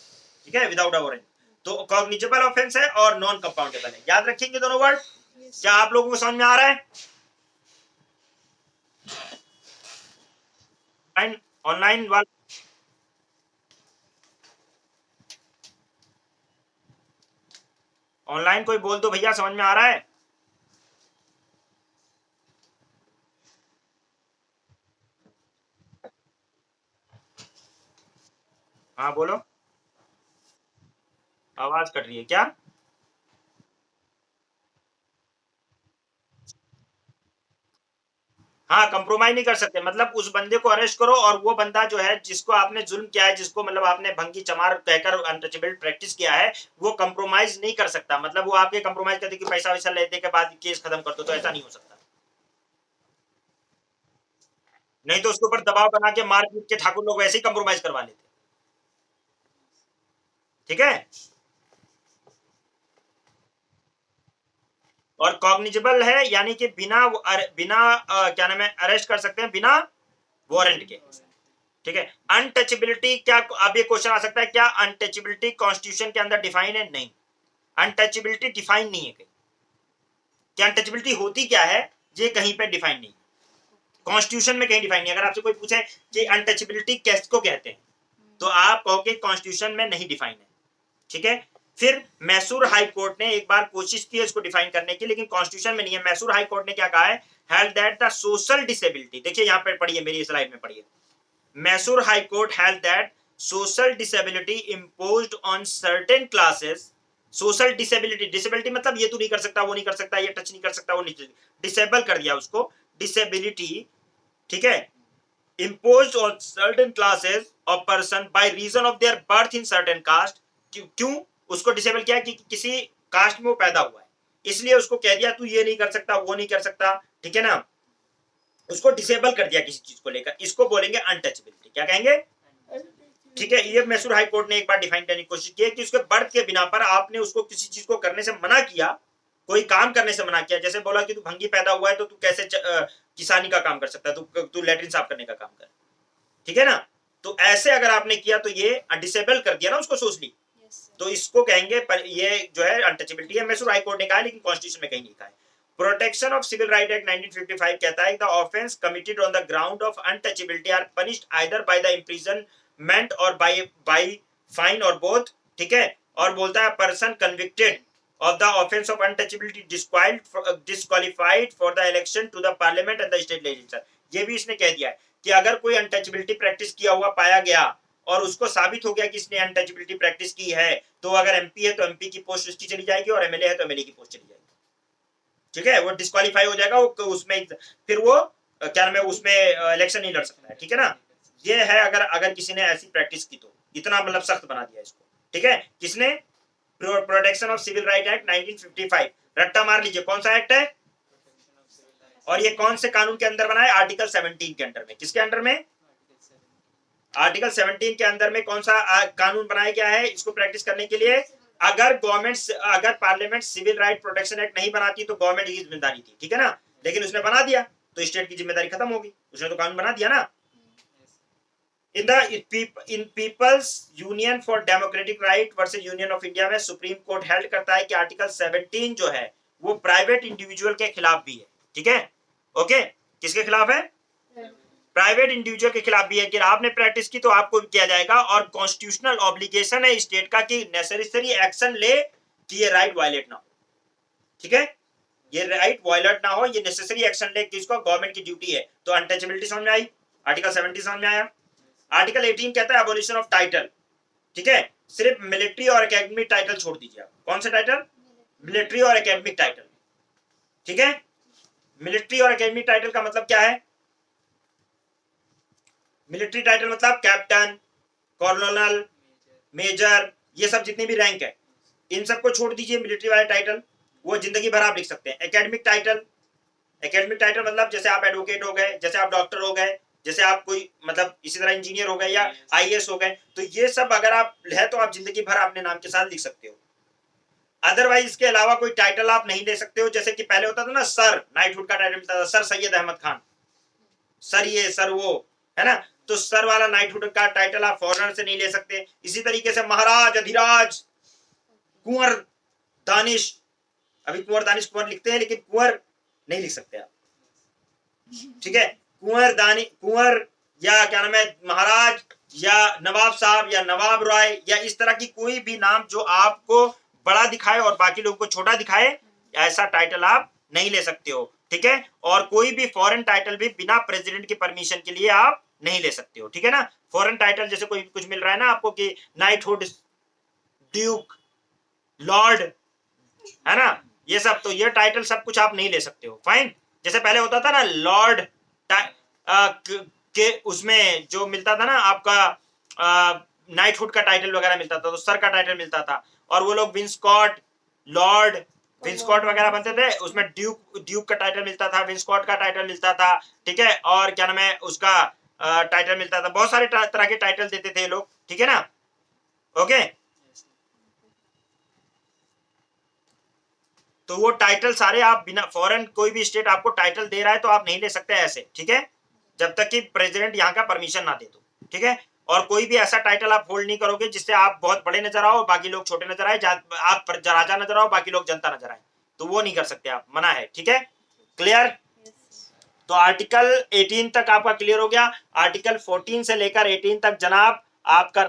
ठीक है, विदाउट अ वारंट। तो कॉग्निजेबल ऑफेंस है और नॉन कंपाउंडेबल है। याद रखेंगे दोनों वर्ड। क्या आप लोगों को समझ में आ रहा है? ऑनलाइन वाला ऑनलाइन कोई बोल दो भैया, समझ में आ रहा है? हाँ बोलो, आवाज कट रही है क्या? हाँ, कंप्रोमाइज नहीं कर सकते, मतलब उस बंदे को अरेस्ट करो और वो बंदा जो है जिसको आपने जुल्म किया है, जिसको मतलब आपने भंगी चमार कहकर अनटचेबल प्रैक्टिस किया है, वो कंप्रोमाइज नहीं कर सकता। मतलब वो आपके कंप्रोमाइज करते कि पैसा वैसा लेने के बाद केस खत्म कर दो, तो ऐसा नहीं हो सकता। नहीं तो उसके ऊपर दबाव बना के मार पीट के ठाकुर लोग वैसे ही कंप्रोमाइज करवा लेते। ठीक है। और कॉग्निजेबल है यानी कि बिना क्या नाम है, अरेस्ट कर सकते हैं बिना वारंट के। ठीक है। अनटचेबिलिटी, क्या अब ये क्वेश्चन आ सकता है, क्या अनटचेबिलिटी कॉन्स्टिट्यूशन के अंदर डिफाइन है? नहीं, अनटचेबिलिटी डिफाइन नहीं है कहीं। क्या अनटचेबिलिटी होती क्या है, ये कहीं पे डिफाइन नहीं, कॉन्स्टिट्यूशन में कहीं डिफाइन नहीं। अगर आपसे कोई पूछे कि अनटचेबिलिटी किसको कहते हैं, तो आप कहोगे कॉन्स्टिट्यूशन में नहीं डिफाइन है। ठीक है। फिर मैसूर हाई कोर्ट ने एक बार कोशिश की इसको डिफाइन करने की, लेकिन कॉन्स्टिट्यूशन में नहीं है। मैसूर हाई कोर्ट ने क्या कहा है, held that the social disability, देखिए यहां पर पढ़िए, मेरी स्लाइड में पढ़िए। Mysore high court held that social disability imposed on certain classes, social disability, disability मतलब ये तू नहीं कर सकता, वो नहीं कर सकता, ये टच नहीं कर सकता, वो नहीं, डिसेबल कर दिया उसको, डिसेबिलिटी। ठीक है। imposed on certain classes of person by reason of their birth in certain caste। क्यों उसको डिसेबल किया? कि किसी कास्ट में वो पैदा हुआ है, इसलिए उसको कह दिया तू ये नहीं कर सकता, वो नहीं कर सकता। ठीक है ना, उसको डिसेबल कर दिया किसी चीज को लेकर, इसको बोलेंगे अनटचेबिलिटी। क्या कहेंगे? ठीक है। ये मैसूर हाई कोर्ट ने एक बार डिफाइन करने की कोशिश की कि उसके बर्थ के बिना पर आपने उसको किसी चीज को करने से मना किया, कोई काम करने से मना किया। जैसे बोला कि तू भंगी पैदा हुआ है तो तू कैसे किसानी का काम कर सकता है, तू लेटरिन साफ करने का काम कर। ठीक है ना, तो ऐसे अगर आपने किया तो ये डिसेबल कर दिया ना उसको सोशली, तो इसको कहेंगे ये जो है अनटचेबिलिटी है। मैसूर हाई कोर्ट ने कहा, लेकिन कॉन्स्टिट्यूशन में कहीं नहीं कहा है। Protection of civil right act 1955 कहता है the offence committed on the ground of untouchability are punished either by the imprisonment और बाय फाइन और बोथ। ठीक है। और बोलता है person convicted of the offense of untouchability disqualified for the election to the parliament and the state legislature। ये भी इसने कह दिया है कि अगर कोई अनटचेबिलिटी प्रैक्टिस किया हुआ पाया गया और उसको साबित हो गया कि इसने अनटचेबिलिटी प्रैक्टिस की है, तो अगर एमपी है तो एमपी की पोस्ट उसकी चली जाएगी, और एमएलए है तो एमएलए की पोस्ट चली जाएगी। ठीक है, वो डिस्क्वालीफाई हो जाएगा, वो उसमें फिर वो क्या नाम है, उसमें इलेक्शन नहीं लड़ सकता है। ठीक है ना, ये है अगर किसी ने ऐसी प्रैक्टिस की तो इतना मतलब सख्त बना दिया इसको। ठीक है, किसने? Protection of civil right act 1955। रट्टा मार लीजिए, कौन सा एक्ट है और ये कौन से कानून के अंदर बना है? आर्टिकल 17 के अंडर में। किसके अंडर में? आर्टिकल 17 के अंदर में कौन सा कानून बनाया गया है इसको प्रैक्टिस करने के लिए? अगर parliament civil right protection act नहीं बनाती तो गवर्नमेंट की जिम्मेदारी थी। ठीक है ना, लेकिन उसने बना दिया तो स्टेट की जिम्मेदारी खत्म होगी, उसने तो कानून बना दिया ना। in People's Union for Democratic Right versus union of India में सुप्रीम कोर्ट हेल्ड करता है कि आर्टिकल 17 जो है वो प्राइवेट इंडिविजुअल के खिलाफ भी है। ठीक है, ओके, किसके खिलाफ है? प्राइवेट इंडिविजुअल के खिलाफ भी है कि आपने प्रैक्टिस की तो आपको भी किया जाएगा, और कॉन्स्टिट्यूशनल ऑब्लिगेशन है स्टेट का कि नेसेसरी एक्शन ले कि ये राइट वायलेट ना हो। ठीक है, ये राइट वायलेट ना हो, ये नेसेसरी एक्शन ले, किसको? गवर्नमेंट की ड्यूटी है। तो अनटचेबिलिटी समझ में आई, आर्टिकल 17 समझ में आया। आर्टिकल 18 कहता है अबोलिशन ऑफ टाइटल। ठीक है, सिर्फ मिलिट्री और एकेडमिक टाइटल छोड़ दीजिए आप। कौन सा टाइटल? मिलिट्री और एकेडमिक टाइटल। ठीक है, मिलिट्री और एकेडमिक टाइटल का मतलब क्या है? मिलिट्री टाइटल मतलब कैप्टन, कर्नल, मेजर, ये सब जितने भी रैंक है इन सबको छोड़ दीजिए, मिलिट्री वाले टाइटल वो जिंदगी भर आप लिख सकते हैं। एकेडमिक टाइटल मतलब जैसे आप एडवोकेट हो गए, जैसे आप डॉक्टर हो गए, जैसे आप कोई मतलब इसी तरह इंजीनियर हो गए या आईएएस हो गए, तो ये सब अगर आप है तो आप जिंदगी भर अपने नाम के साथ लिख सकते हो। अदरवाइज इसके अलावा कोई टाइटल आप नहीं ले सकते हो। जैसे कि पहले होता था ना सर, नाइटहुड का टाइटल मिलता था, सर सैयद अहमद खान, सर ये सर वो, है ना। तो सर वाला नाइटहुड का टाइटल आप फॉरेनर से नहीं ले सकते। इसी तरीके से महाराज, अधिराज, कुंवर, दानिश, अभी कुंवर दानिश कुंवर लिखते हैं लेकिन कुंवर नहीं लिख सकते आप, ठीक है। कुंवर या क्या नाम है, महाराज या नवाब साहब या नवाब राय या इस तरह की कोई भी नाम जो आपको बड़ा दिखाए और बाकी लोगों को छोटा दिखाए, ऐसा टाइटल आप नहीं ले सकते हो, ठीक है। और कोई भी फॉरेन टाइटल भी बिना प्रेसिडेंट की परमिशन के लिए आप नहीं ले सकते हो, ठीक है ना। फॉरेन टाइटल जैसे कोई कुछ मिल रहा है ना आपको कि नाइटहुड, ड्यूक, लॉर्ड, है ना, ये सब, तो ये टाइटल सब कुछ आप नहीं ले सकते हो, फाइन। जैसे पहले होता था ना लॉर्ड के उसमें जो मिलता था ना आपका नाइटहुड का टाइटल वगैरह मिलता था, तो सर का टाइटल मिलता था, और वो लोग विंस्कॉट, लॉर्ड, विंस्कॉट वगैरह बनते थे, उसमें ड्यूक का टाइटल मिलता था, विंस्कॉट का टाइटल मिलता था, ठीक है। और क्या नाम है उसका टाइटल मिलता था, बहुत सारे तरह के टाइटल देते थे लोग, ठीक है ना। ओके, तो वो टाइटल सारे आप बिना, फॉरेन कोई भी स्टेट आपको टाइटल दे रहा है तो आप नहीं ले सकते ऐसे, ठीक है, जब तक कि प्रेसिडेंट यहाँ का परमिशन ना दे दो, ठीक है। और कोई भी ऐसा टाइटल आप होल्ड नहीं करोगे जिससे आप बहुत बड़े नजर आओ, बाकी लोग छोटे नजर आए, आप राजा नजर आओ, बाकी लोग जनता नजर आए, तो वो नहीं कर सकते आप, मना है, ठीक है, क्लियर। तो आर्टिकल 18 तक आपका क्लियर हो गया। आर्टिकल 14 से लेकर 18 तक जनाब आपका